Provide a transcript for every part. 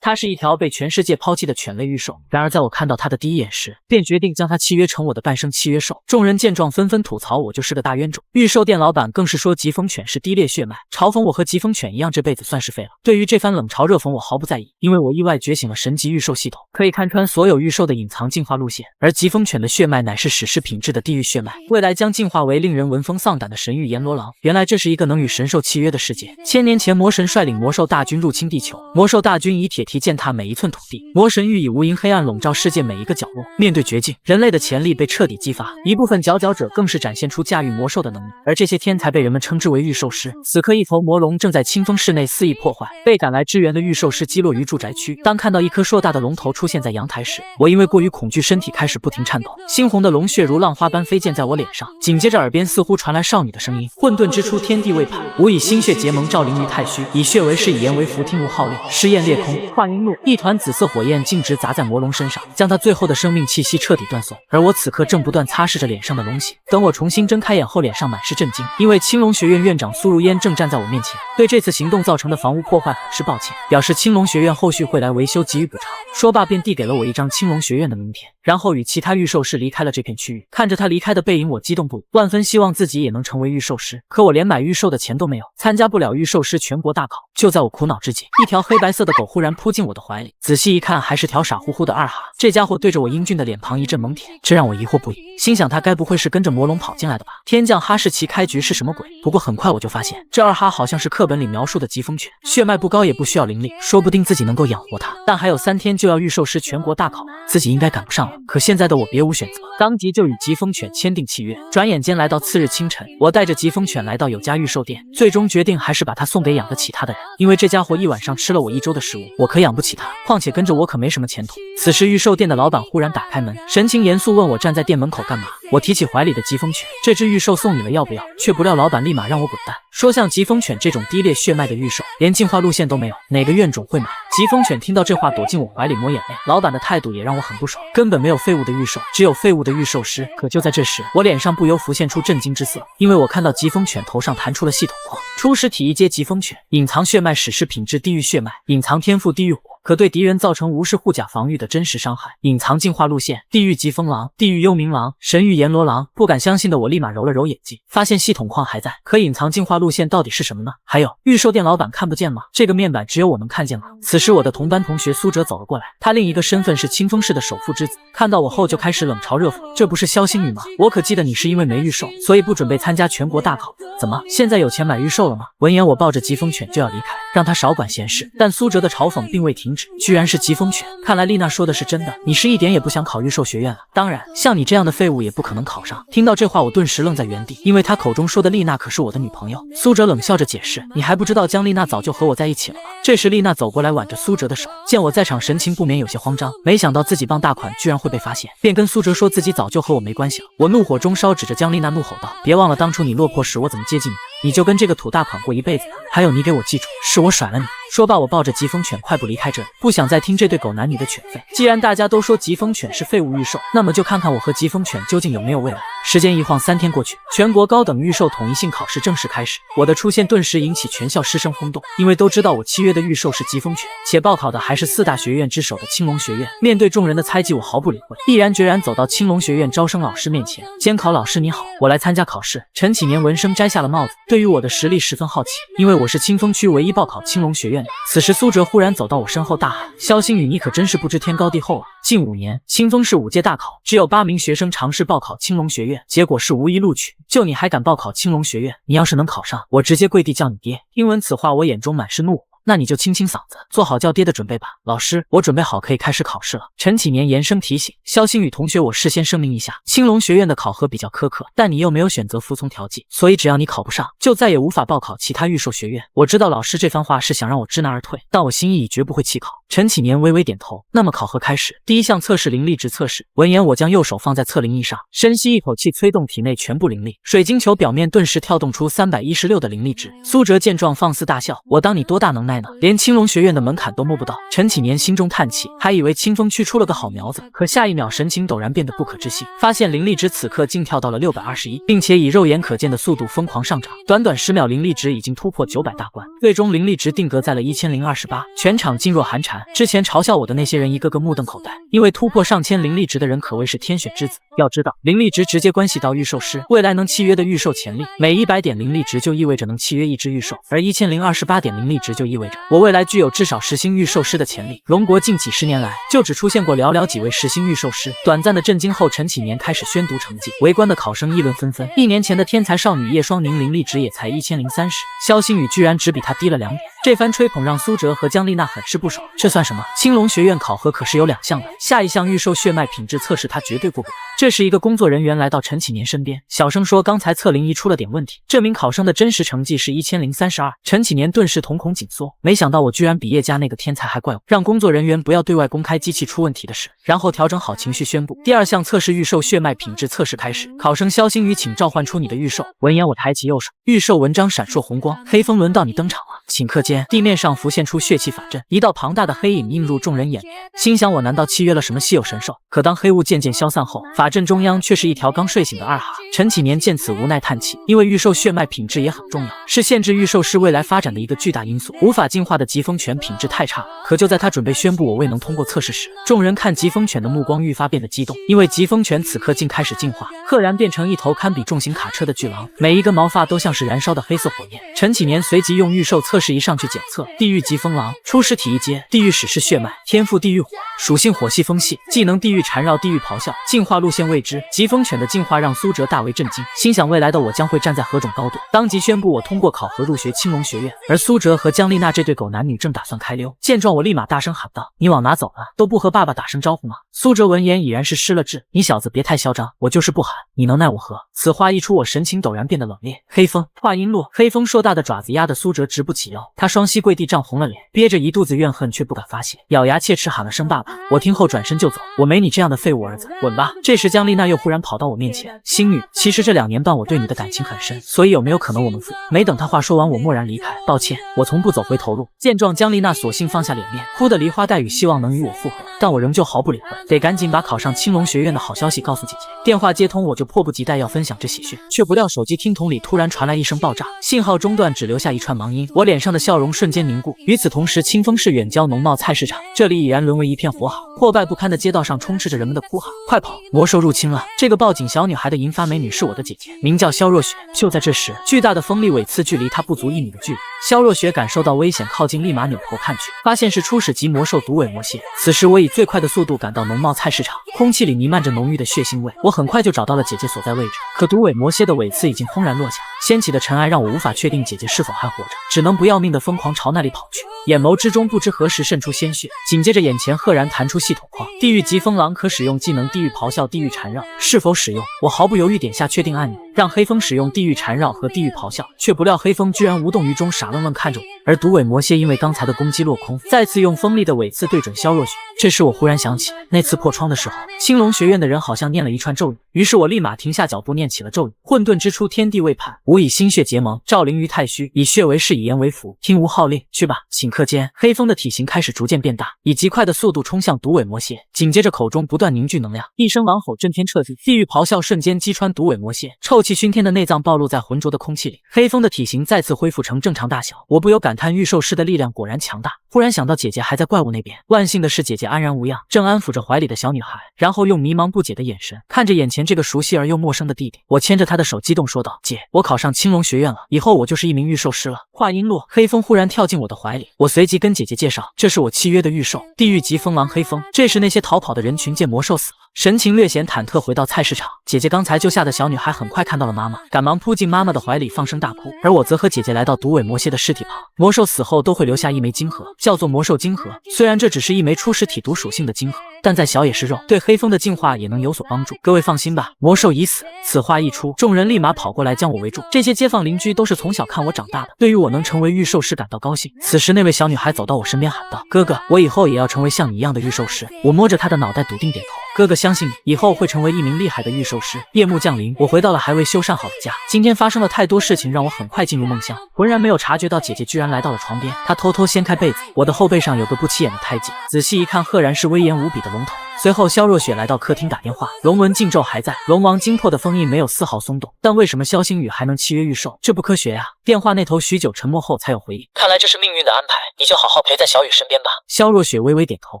它是一条被全世界抛弃的犬类御兽。然而在我看到它的第一眼时，便决定将它契约成我的半生契约兽。众人见状纷纷吐槽我就是个大冤种，御兽店老板更是说疾风犬是低劣血脉，嘲讽我和疾风犬一样这辈子算是废了。对于这番冷嘲热讽我毫不在意，因为我意外觉醒了神级御兽系统，可以看穿所有御兽的隐藏进化路线，而疾风犬的血脉乃是史诗品质的地狱血脉，未来将进化为令人闻风丧胆的神域阎罗狼。原来这是一个能与神兽契约的世界。千年前魔神率领魔兽大军入侵地球，魔兽大军以铁蹄践踏每一寸土地，魔神欲以无垠黑暗笼罩世界每一个角落。面对绝境，人类的潜力被彻底激发，一部分佼佼者更是展现出驾驭魔兽的能力，而这些天才被人们称之为御兽师。此刻一头魔龙正在清风室内肆意破坏，被赶来支援的御兽师击落于住宅区。当看到一颗硕大的龙头出现在阳台时，我因为过于恐惧，身体开始不停颤抖，猩红的龙血如浪花般飞溅在我脸上，紧接着耳边似乎传来少女的声音：混沌之初，天地未盘，吾以心血结盟，照临于太虚，以血为誓，以言为符，听吾号令，尸焰裂空。话音落，一团紫色火焰径直砸在魔龙身上，将他最后的生命气息彻底断送。而我此刻正不断擦拭着脸上的龙血。等我重新睁开眼后，脸上满是震惊，因为青龙学院院长苏如烟正站在我面前，对这次行动造成的房屋破坏很是抱歉，表示青龙学院后续会来维修给予补偿。说罢便递给了我一张青龙学院的名片，然后与其他御兽师离开了这片区域。看着他离开的背影，我激动不已，万分希望自己也能成为御兽师，可我连买御兽的钱都没有，参加不了御兽师全国大考。就在我苦恼之际，一条黑白色的狗忽然扑进我的怀里，仔细一看，还是条傻乎乎的二哈。这家伙对着我英俊的脸庞一阵猛舔，这让我疑惑不已，心想他该不会是跟着魔龙跑进来的吧？天降哈士奇开局是什么鬼？不过很快我就发现，这二哈好像是课本里描述的疾风犬，血脉不高也不需要灵力，说不定自己能够养活它。但还有3天就要御兽师全国大考，自己应该赶不上了。可现在的我别无选择，当即就与疾风犬签订契约。转眼间来到次日清晨，我带着疾风犬来到有家御兽店，最终决定还是把它送给养得起它的人，因为这家伙一晚上吃了我1周的食物，我可养不起它，况且跟着我可没什么前途。此时御兽店的老板忽然打开门，神情严肃问我站在店门口干嘛。我提起怀里的疾风犬，这只御兽送你了，要不要？却不料老板立马让我滚蛋，说像疾风犬这种低劣血脉的御兽，连进化路线都没有，哪个院种会买？疾风犬听到这话躲进我怀里抹眼泪，老板的态度也让我很不爽，根本没有废物的御兽，只有废物的御兽师。可就在这时，我脸上不由浮现出震惊之色，因为我看到疾风犬头上弹出了系统框，初始体一阶疾风犬，隐藏血脉史诗品质地狱血脉，隐藏天赋地狱火，可对敌人造成无视护甲防御的真实伤害，隐藏进化路线地狱疾风狼、地狱幽冥狼、神域阎罗狼。不敢相信的我立马揉了揉眼睛，发现系统框还在，可隐藏进化路线到底是什么呢？还有御兽店老板看不见吗？这个面板只有我能看见吗？此时我的同班同学苏哲走了过来，他另一个身份是清风市的首富之子，看到我后就开始冷嘲热讽，这不是萧星宇吗？我可记得你是因为没御兽，所以不准备参加全国大考，怎么现在有钱买御兽了吗？闻言我抱着疾风犬就要离开，让他少管闲事，但苏哲的嘲讽并未停止，居然是疾风犬，看来丽娜说的是真的，你是一点也不想考御兽学院了，当然像你这样的废物也不可能考上。听到这话我顿时愣在原地，因为他口中说的丽娜可是我的女朋友。苏哲冷笑着解释，你还不知道江丽娜早就和我在一起了吗？这时丽娜走过来挽着苏哲的手，见我在场神情不免有些慌张，没想到自己傍大款居然会被发现，便跟苏哲说自己早就和我没关系了。我怒火中烧，指着江丽娜怒吼道，别忘了当初你落魄时我怎么接近你，你就跟这个土大款过一辈子，还有你给我记住，是我甩了你。说罢我抱着疾风犬快步离开这里，不想再听这对狗男女的犬吠。既然大家都说疾风犬是废物御兽，那么就看看我和疾风犬究竟有没有未来。时间一晃3天过去，全国高等御兽统一性考试正式开始，我的出现顿时引起全校师生轰动，因为都知道我契约的御兽是疾风犬，且报考的还是4大学院之首的青龙学院。面对众人的猜忌，我毫不理会，毅然决然走到青龙学院招生老师面前。监考老师你好，我来参加考试。陈启年闻声摘下了帽子，对于我的实力十分好奇，因为我是清风区唯一报考青龙学院的。此时苏哲忽然走到我身后大喊，萧星宇你可真是不知天高地厚啊，近5年清风市5届大考只有8名学生尝试报考青龙学院，结果是无一录取，就你还敢报考青龙学院，你要是能考上，我直接跪地叫你爹。听闻此话我眼中满是怒火，那你就清清嗓子，做好叫爹的准备吧。老师，我准备好可以开始考试了。陈启年严声提醒。萧星宇同学，我事先声明一下，青龙学院的考核比较苛刻，但你又没有选择服从调剂，所以只要你考不上，就再也无法报考其他御兽学院。我知道老师这番话是想让我知难而退，但我心意已决，不会弃考。陈启年微微点头。那么考核开始，第一项测试灵力值测试。闻言我将右手放在测灵仪上，深吸一口气，催动体内全部灵力，水晶球表面顿时跳动出316的灵力值。苏哲见状放肆大笑，我当你多大能耐奈呢，连青龙学院的门槛都摸不到。陈启年心中叹气，还以为清风区出了个好苗子，可下一秒神情陡然变得不可置信，发现灵力值此刻竟跳到了621，并且以肉眼可见的速度疯狂上涨，短短10秒灵力值已经突破900大关，最终灵力值定格在了1028，全场噤若寒蝉。之前嘲笑我的那些人一个个目瞪口呆，因为突破上千灵力值的人可谓是天选之子。要知道，灵力值直接关系到预售师未来能契约的预售潜力，每100点灵力值就意味着能契约1只预售，而1028点灵力值就意味着我未来具有至少10星预售师的潜力。龙国近几10年来就只出现过寥寥几位10星预售师。短暂的震惊后，陈启年开始宣读成绩，围观的考生议论纷纷。1年前的天才少女叶双宁灵力值也才1030，肖星宇居然只比她低了2点。这番吹捧让苏哲和姜丽娜很是不爽，这算什么？青龙学院考核可是有2项的，下一项预售血脉品质测试他绝对过不了。这时一个工作人员来到陈启年身边，小声说刚才测灵仪出了点问题，这名考生的真实成绩是1032。陈启年顿时瞳孔紧缩，没想到我居然比叶家那个天才还怪我，让工作人员不要对外公开机器出问题的事，然后调整好情绪宣布第2项测试预售血脉品质测试开始。考生肖星宇，请召唤出你的预售。闻言我抬起右手，预售文章闪烁红光，黑风轮到你登场了。顷刻间，地面上浮现出血气法阵，一道庞大的黑影映入众人眼帘。心想我难道契约了什么稀有神兽？可当黑雾渐渐消散后，法阵中央却是一条刚睡醒的二哈。陈启年见此无奈叹气，因为预售血脉品质也很重要，是限制预售师未来发展的一个巨大因素。无法进化的疾风犬品质太差了。可就在他准备宣布我未能通过测试时，众人看疾风犬的目光愈发变得激动，因为疾风犬此刻竟开始进化，赫然变成一头堪比重型卡车的巨狼，每一根毛发都像是燃烧的黑色火焰。陈启年随即用预售测试仪上去检测，地狱疾风狼，初始体一阶，地狱史诗血脉，天赋地狱火，属性火系风系，技能地狱缠绕，地狱咆哮，进化路线未知。疾风犬的进化让苏哲大为震惊，心想未来的我将会站在何种高度，当即宣布我通过考核入学青龙学院。而苏哲和姜丽娜这对狗男女正打算开溜，见状我立马大声喊道：你往哪走了？都不和爸爸打声招呼吗？苏哲闻言已然是失了智，你小子别太嚣张，我就是不喊你能奈我何？此话一出，我神情陡然变得冷冽。黑风，话音落，黑风硕大的爪子压得苏哲直不起腰，他双膝跪地涨红了脸，憋着一肚子怨恨却不敢发泄，咬牙切齿喊了声爸爸。我听后转身就走，我没你这样的废物儿子，滚吧。这时姜丽娜又忽然跑到我面前，星宇，其实这2年半我对你的感情很深，所以有没有可能我们复？没等他话说完，我蓦然离开，抱歉，我从不走回头路。见状，姜丽娜索性放下脸面，哭得梨花带雨，希望能与我复合，但我仍旧毫不理会，得赶紧把考上青龙学院的好消息告诉姐姐。电话接通，我就迫不及待要分享这喜讯，却不料手机听筒里突然传来一声爆炸，信号中断，只留下一串盲音，我脸上的笑容瞬间凝固。与此同时，清风市远郊农贸菜市场，这里已然沦为一片火海，破败不堪的街道上充斥着人们的哭喊：快跑，魔兽入侵了！这个报警小女孩的银发美女是我的姐姐，名叫萧若雪。就在这时，巨大的锋利尾刺距离她不足1米的距离，萧若雪感受到危险靠近，立马扭头看去，发现是初始级魔兽毒尾魔蝎。此时我以最快的速度赶到农贸菜市场，空气里弥漫着浓郁的血腥味，我很快就找到了姐姐所在位置。可毒尾魔蝎的尾刺已经轰然落下，掀起的尘埃让我无法确定姐姐是否还活着，只能不要命的疯狂朝那里跑去。眼眸之中不知何时渗出鲜血，紧接着眼前赫然弹出系统框，地狱疾风狼可使用技能地狱咆哮、地狱缠绕，是否使用？我毫不犹豫点下确定按钮，让黑风使用地狱缠绕和地狱咆哮，却不料黑风居然无动于衷，傻愣愣看着我。而毒尾魔蝎因为刚才的攻击落空，再次用锋利的尾刺对准萧若雪。这时我忽然想起，那次破窗的时候，青龙学院的人好像念了一串咒语，于是我立马停下脚步，念起了咒语：混沌之初，天地未判，吾以心血结盟，照灵于太虚，以血为誓，以言为符，听吾号令，去吧。顷刻间，黑风的体型开始逐渐变大，以极快的速度冲向毒尾魔蝎，紧接着口中不断凝聚能量，一声狼吼震天彻地，地狱咆哮瞬间击穿毒尾魔蝎，臭气熏天的内脏暴露在浑浊的空气里。黑风的体型再次恢复成正常大小，我不由感叹御兽师的力量果然强大。忽然想到姐姐还在怪物那边，万幸的是姐姐安然无恙，正安抚着怀里的小女孩，然后用迷茫不解的眼神看着眼前这个熟悉而又陌生的弟弟。我牵着他的手激动说道：姐，我考上青龙学院了，以后我就是一名御兽师了。话音落，黑风忽然跳进我的怀里，我随即跟姐姐介绍，这是我契约的御兽，地狱疾风狼黑风。这时那些逃跑的人群见魔兽死了，神情略显忐忑，回到菜市场。姐姐刚才救下的小女孩很快看到了妈妈，赶忙扑进妈妈的怀里放声大哭，而我则和姐姐来到毒尾魔蝎的尸体旁。魔兽死后都会留下一枚晶核，叫做魔兽晶核，虽然这只是一枚初始体毒属性的晶核，但再小也是肉，对黑风的进化也能有所帮助。各位放心吧，魔兽已死。此话一出，众人立马跑过来将我围住，这些街坊邻居都是从小看我长大的，对于我能成为御兽师感到高兴。此时那位小女孩走到我身边喊道：哥哥，我以后也要成为像你一样的御兽师。我摸着她的脑袋笃定点头。哥哥相信你，以后会成为一名厉害的御兽师。夜幕降临，我回到了还未修缮好的家。今天发生了太多事情，让我很快进入梦乡，浑然没有察觉到姐姐居然来到了床边。她偷偷掀开被子，我的后背上有个不起眼的胎记，仔细一看，赫然是威严无比的龙头。随后萧若雪来到客厅打电话，龙纹禁咒还在，龙王精魄的封印没有丝毫松动，但为什么萧星宇还能契约御兽？这不科学呀！电话那头许久沉默后才有回应，看来这是命运的安排，你就好好陪在小雨身边吧。萧若雪微微点头，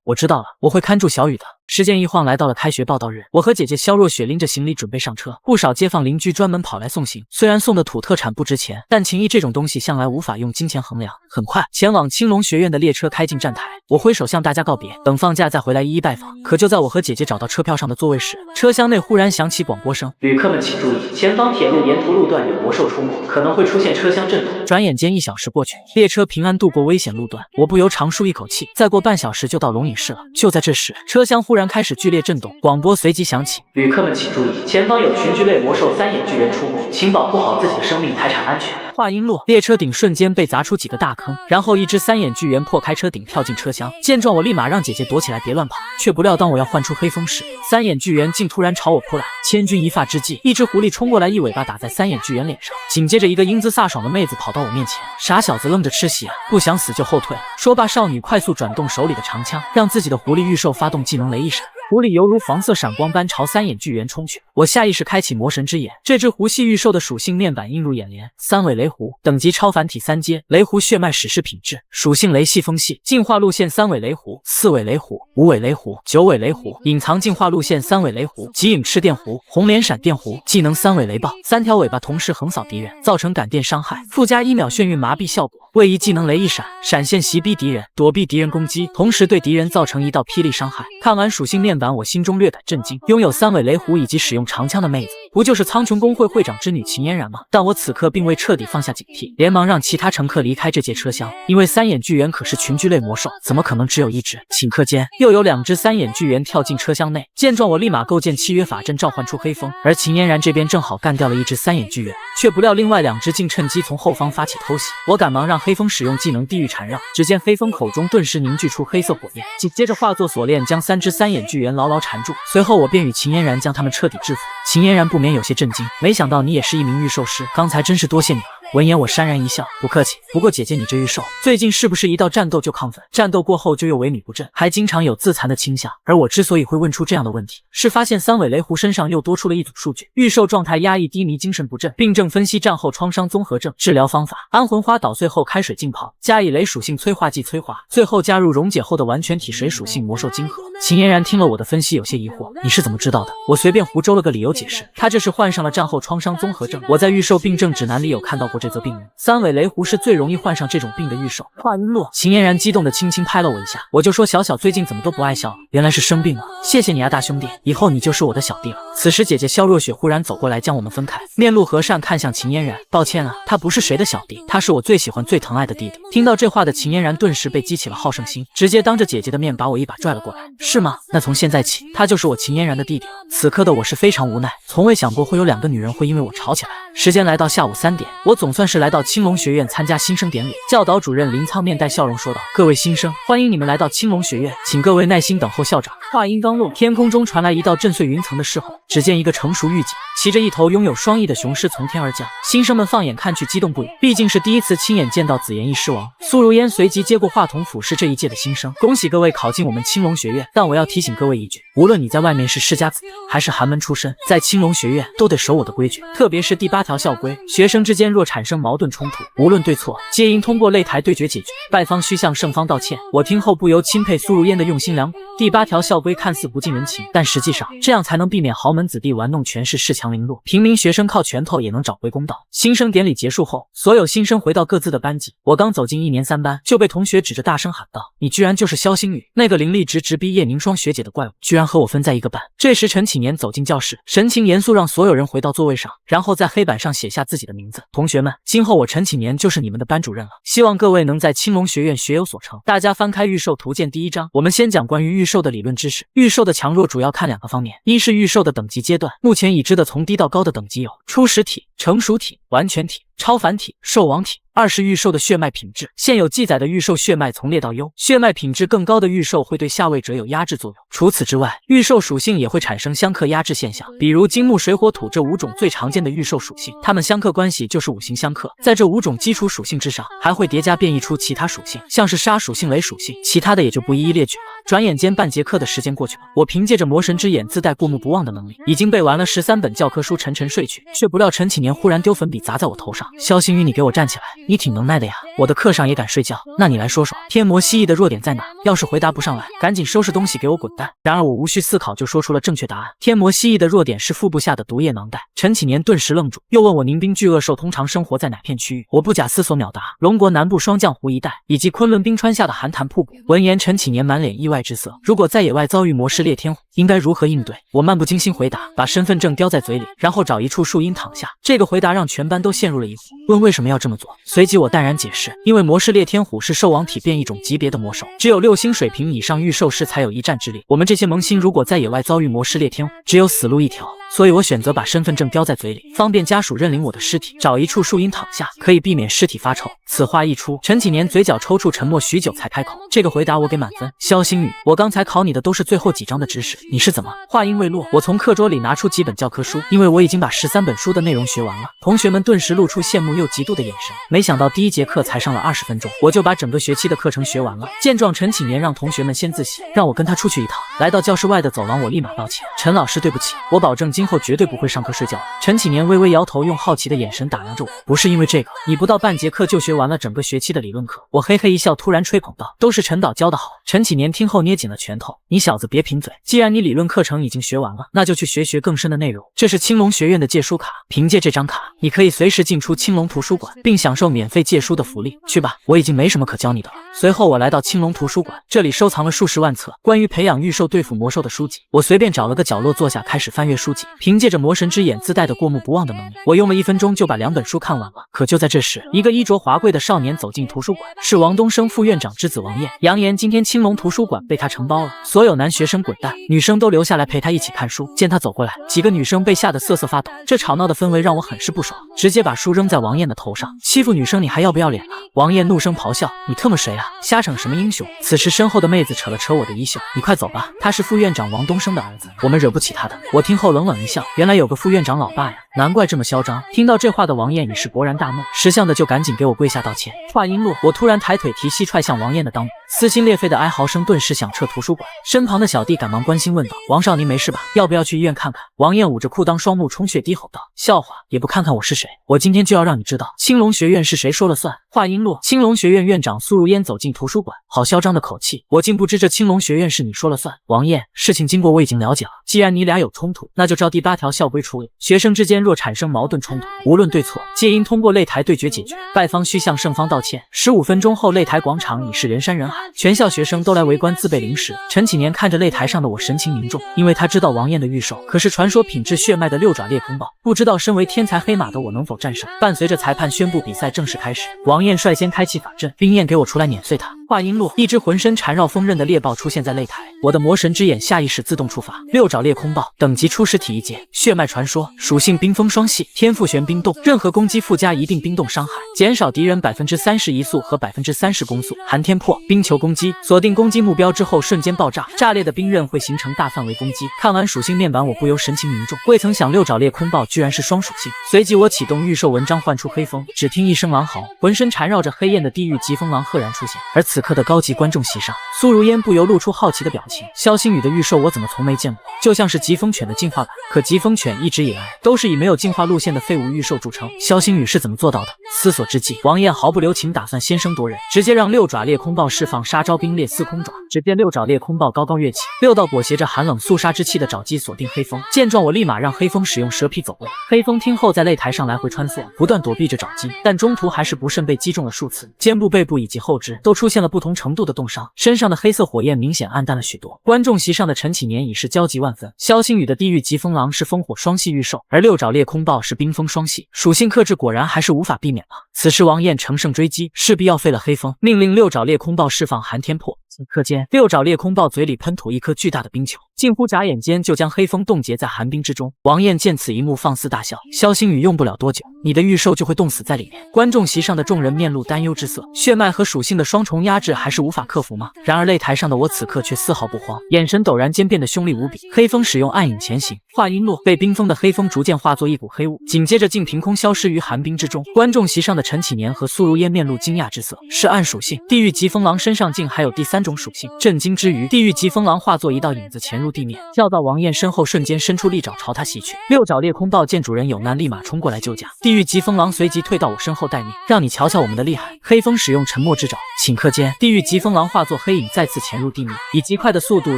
我知道了，我会看住小雨的。时间一晃来到了开学报到日，我和姐姐萧若雪拎着行李准备上车，不少街坊邻居专门跑来送行。虽然送的土特产不值钱，但情谊这种东西向来无法用金钱衡量。很快，前往青龙学院的列车开进站台，我挥手向大家告别，等放假再回来一一拜访。可就在我和姐姐找到车票上的座位时，车厢内忽然响起广播声：旅客们请注意，前方铁路沿途路段有魔兽出没，可能会出现车厢震动。转眼间1小时过去，列车平安度过危险路段，我不由长舒一口气。再过半小时就到龙隐市了。就在这时，车厢忽然开始剧烈震动，广播随即响起：旅客们请注意，前方有群居类魔兽3眼巨人出没，请保护好自己的生命财产安全。话音落，列车顶瞬间被砸出几个大坑，然后一只3眼巨人破开车顶跳进车厢。见状，我立马让姐姐躲起来别乱跑，却不料当我要唤出黑风时，3眼巨人竟突然朝我扑来。千钧一发之际，一只狐狸冲过来，一尾巴打在3眼巨人脸上。紧接着，一个英姿飒爽的妹子跑到我面前，傻小子愣着吃席啊，不想死就后退。说罢，少女快速转动手里的长枪，让自己的狐狸御兽发动技能雷一闪。狐狸犹如黄色闪光般朝3眼巨猿冲去，我下意识开启魔神之眼，这只狐系御兽的属性面板映入眼帘。3尾雷狐，等级超凡体3阶，雷狐血脉史诗品质，属性雷系风系，进化路线3尾雷狐、4尾雷狐、5尾雷狐、9尾雷狐，隐藏进化路线3尾雷狐、极影赤电狐、红莲闪电狐，技能3尾雷暴，3条尾巴同时横扫敌人，造成感电伤害，附加1秒眩晕麻痹效果。位移技能雷一闪，闪现袭逼敌人，躲避敌人攻击，同时对敌人造成1道霹雳伤害。看完属性面板，我心中略感震惊，拥有3尾雷狐以及使用长枪的妹子，不就是苍穹公会会长之女秦嫣然吗？但我此刻并未彻底放下警惕，连忙让其他乘客离开这节车厢，因为3眼巨猿可是群居类魔兽，怎么可能只有一只？顷刻间，又有2只3眼巨猿跳进车厢内。见状，我立马构建契约法阵，召唤出黑风，而秦嫣然这边正好干掉了一只3眼巨猿，却不料另外2只竟趁机从后方发起偷袭。我赶忙让黑风使用技能地狱缠绕，只见黑风口中顿时凝聚出黑色火焰，紧接着化作锁链将3只3眼巨猿牢牢缠住。随后我便与秦嫣然将他们彻底制服。秦嫣然不免有些震惊，没想到你也是一名御兽师，刚才真是多谢你了。闻言我潸然一笑，不客气。不过姐姐你这御兽最近是不是一到战斗就亢奋，战斗过后就又萎靡不振，还经常有自残的倾向？而我之所以会问出这样的问题，是发现3尾雷狐身上又多出了一组数据：御兽状态压抑低迷精神不振，病症分析战后创伤综合症，治疗方法安魂花捣碎后开水浸泡，加以雷属性催化剂催化，最后加入溶解后的完全体水属性魔兽晶核。秦嫣然听了我的分析有些疑惑，你是怎么知道的？我随便胡诌了个理由解释，他这是患上了战后创伤综合症，我在御兽病症指南里有看到过这则病名，3尾雷狐是最容易患上这种病的御兽。话音落，秦嫣然激动的轻轻拍了我一下，我就说小小最近怎么都不爱笑了，原来是生病了，谢谢你啊大兄弟，以后你就是我的小弟了。此时姐姐萧若雪忽然走过来将我们分开，面露和善看向秦嫣然，抱歉啊，他不是谁的小弟，他是我最喜欢最疼爱的弟弟。听到这话的秦嫣然顿时被激起了好胜心，直接当着姐姐的面把我一把拽了过来。是吗？那从现在起他就是我秦嫣然的弟弟了。此刻的我是非常无奈，从未想过会有2个女人会因为我吵起来。时间来到下午3点，我总算是来到青龙学院参加新生典礼。教导主任林苍面带笑容说道：各位新生，欢迎你们来到青龙学院，请各位耐心等候校长。话音刚落，天空中传来一道震碎云层的狮吼，只见一个成熟御姐骑着一头拥有双翼的雄狮从天而降。新生们放眼看去激动不已，毕竟是第一次亲眼见到紫妍翼狮王。苏如烟随即接过话筒俯视这一届的新生，恭喜各位考进我们青龙学院，但我要提醒各位一句，无论你在外面是世家子弟还是寒门出身，在青龙学院都得守我的规矩，特别是第8条校规，学生之间若产生矛盾冲突，无论对错，皆应通过擂台对决解决，败方需向胜方道歉。我听后不由钦佩苏如烟的用心良苦。第8条校规看似不近人情，但实际上这样才能避免豪门子弟玩弄权势，恃强凌弱，平民学生靠拳头也能找回公道。新生典礼结束后，所有新生回到各自的班级。我刚走进1年3班，就被同学指着大声喊道：你居然就是萧星宇，那个灵力值直逼叶凝霜学姐的怪物，居然和我分在一个班。这时陈启年走进教室，神情严肃，让所有人回到座位上，然后在黑板上写下自己的名字。同学们，今后我陈启年就是你们的班主任了，希望各位能在青龙学院学有所成。大家翻开御兽图鉴第1章，我们先讲关于御兽的理论知识。御兽的强弱主要看2个方面，一是御兽的等级阶段，目前已知的从低到高的等级有初始体、成熟体、完全体。超凡体、兽王体。20御兽的血脉品质，现有记载的御兽血脉从劣到优，血脉品质更高的御兽会对下位者有压制作用。除此之外，御兽属性也会产生相克压制现象，比如金木水火土这5种最常见的御兽属性，它们相克关系就是5行相克。在这5种基础属性之上，还会叠加变异出其他属性，像是沙属性、雷属性，其他的也就不一一列举了。转眼间半节课的时间过去了，我凭借着魔神之眼自带过目不忘的能力，已经背完了13本教科书，沉沉睡去，却不料陈启年忽然丢粉笔砸在我头上。萧星宇，你给我站起来，你挺能耐的呀。我的课上也敢睡觉，那你来说说天魔蜥蜴的弱点在哪？要是回答不上来，赶紧收拾东西给我滚蛋。然而我无需思考就说出了正确答案，天魔蜥蜴的弱点是腹部下的毒液囊袋。陈启年顿时愣住，又问我宁冰巨鳄兽通常生活在哪片区域？我不假思索秒答：龙国南部双降湖一带，以及昆仑冰川下的寒潭瀑布。闻言，陈启年满脸意外之色。如果在野外遭遇魔狮猎天虎，应该如何应对？我漫不经心回答：把身份证叼在嘴里，然后找一处树荫躺下。这个回答让全班都陷入了疑惑，问为什么要这么做。随即我淡然解释，因为魔狮猎天虎是兽王体变异种级别的魔兽，只有6星水平以上御兽师才有一战之力。我们这些萌新如果在野外遭遇魔狮猎天虎，只有死路一条。所以我选择把身份证叼在嘴里，方便家属认领我的尸体，找一处树荫躺下，可以避免尸体发臭。此话一出，陈启年嘴角抽搐，沉默许久才开口：这个回答我给满分。萧星宇，我刚才考你的都是最后几章的知识，你是怎么？话音未落，我从课桌里拿出几本教科书，因为我已经把13本书的内容学完了。同学们顿时露出羡慕又嫉妒的眼神。没想到第1节课才上了20分钟，我就把整个学期的课程学完了。见状，陈启年让同学们先自习，让我跟他出去一趟。来到教室外的走廊，我立马道歉：陈老师，对不起，我保证今后绝对不会上课睡觉。陈启年微微摇头，用好奇的眼神打量着我。不是因为这个，你不到半节课就学完了整个学期的理论课。我嘿嘿一笑，突然吹捧道：都是陈导教的好。陈启年听后捏紧了拳头：你小子别贫嘴，既然你理论课程已经学完了，那就去学更深的内容。这是青龙学院的借书卡，凭借这张卡，你可以随时进出青龙图书馆，并享受免费借书的福利。去吧，我已经没什么可教你的了。随后我来到青龙图书馆，这里收藏了数十万册关于培养御兽对付魔兽的书籍。我随便找了个角落坐下，开始翻阅书籍。凭借着魔神之眼自带的过目不忘的能力，我用了1分钟就把2本书看完了。可就在这时，一个衣着华贵的少年走进图书馆，是王东升副院长之子王燕，扬言今天青龙图书馆被他承包了，所有男学生滚蛋，女生都留下来陪他一起看书。见他走过来，几个女生被吓得瑟瑟发抖。这吵闹的氛围让我很是不爽，直接把书扔在王燕的头上。欺负女生你还要不要脸啊？王燕怒声咆哮：你特么谁啊？瞎逞什么英雄？此时身后的妹子扯了扯我的衣袖：你快走吧，他是副院长王东升的儿子，我们惹不起他的。我听后冷冷一笑，原来有个副院长老爸呀，难怪这么嚣张。听到这话的王燕已是勃然大怒，识相的就赶紧给我跪下道歉。话音落，我突然抬腿提膝踹向王燕的裆部，撕心裂肺的哀嚎声顿时响彻图书馆。身旁的小弟赶忙关心问道：王少您没事吧？要不要去医院看看？王燕捂着裤裆，双目充血，低吼道：笑话，也不看看我是谁，我今天就要让你知道青龙学院是谁说了算。话音落，青龙学院院长苏如烟走进图书馆，好嚣张的口气，我竟不知这青龙学院是你说了算。王燕，事情经过我已经了解了，既然你俩有冲突，那就照第8条校规处理。学生之间若产生矛盾冲突，无论对错，皆应通过擂台对决解决，败方需向胜方道歉。15分钟后，擂台广场已是人山人海，全校学生都来围观自备零食。陈启年看着擂台上的我神情凝重，因为他知道王燕的御兽可是传说品质血脉的6爪猎空豹，不知道身为天才黑马的我能否战胜。伴随着裁判宣布比赛正式开始，王燕率先开启法阵，冰燕给我出来碾碎他。话音落，一只浑身缠绕锋刃的猎豹出现在擂台，我的魔神之眼下意识自动触发6爪猎空豹，等级初始体1阶，血脉传说，属性冰封双系，天赋玄冰冻，任何攻击附加一定冰冻伤害，减少敌人30%移速和30%攻速。寒天破，冰球攻击，锁定攻击目标之后瞬间爆炸，炸裂的冰刃会形成大范围攻击。看完属性面板，我不由神情凝重，未曾想6爪猎空豹居然是双属性。随即我启动御兽文章，唤出黑风，只听一声狼嚎，浑身缠绕着黑焰的地狱疾风狼赫然出现。而此刻的高级观众席上，苏如烟不由露出好奇的表情。萧星宇的御兽我怎么从没见过，就像是疾风犬的进化版，可疾风犬一直以来都是以没有进化路线的废物御兽著称，萧星宇是怎么做到的？思索之际，王燕毫不留情打算先声夺人，直接让6爪猎空豹释放杀招冰裂四空爪。只见6爪猎空豹高高跃起，6道裹挟着寒冷肃杀之气的爪击锁定黑风。见状，我立马让黑风使用蛇皮走位。黑风听后在擂台上来回穿梭，不断躲避着爪击，但中途还是不慎被击中了数次，肩部、背部以及后肢都出现了不同程度的冻伤，身上的黑色火焰明显暗淡了许多。观众席上的陈启年已是焦急万分。萧星宇的地狱疾风狼是风火双系御兽，而6爪猎空豹是冰封双系，属性克制果然还是无法避免了。此时王燕乘胜追击，势必要废了黑风，命令6爪猎空豹释放寒天破。此刻间，6爪猎空豹嘴里喷吐一颗巨大的冰球，近乎眨眼间就将黑风冻结在寒冰之中。王燕见此一幕，放肆大笑。萧星宇用不了多久，你的御兽就会冻死在里面。观众席上的众人面露担忧之色，血脉和属性的双重压制还是无法克服吗？然而擂台上的我此刻却丝毫不慌，眼神陡然间变得凶厉无比。黑风使用暗影前行，话音落，被冰封的黑风逐渐化作一股黑雾，紧接着竟凭空消失于寒冰之中。观众席上的陈启年和苏如烟面露惊讶之色，是暗属性，地狱疾风狼身上竟还有第3种属性。震惊之余，地狱疾风狼化作一道影子潜入地面，跳到王燕身后，瞬间伸出利爪朝他袭去。六爪裂空豹见主人有难，立马冲过来救驾。地狱疾风狼随即退到我身后待命，让你瞧瞧我们的厉害。黑风使用沉默之爪，顷刻间，地狱疾风狼化作黑影再次潜入地面，以极快的速度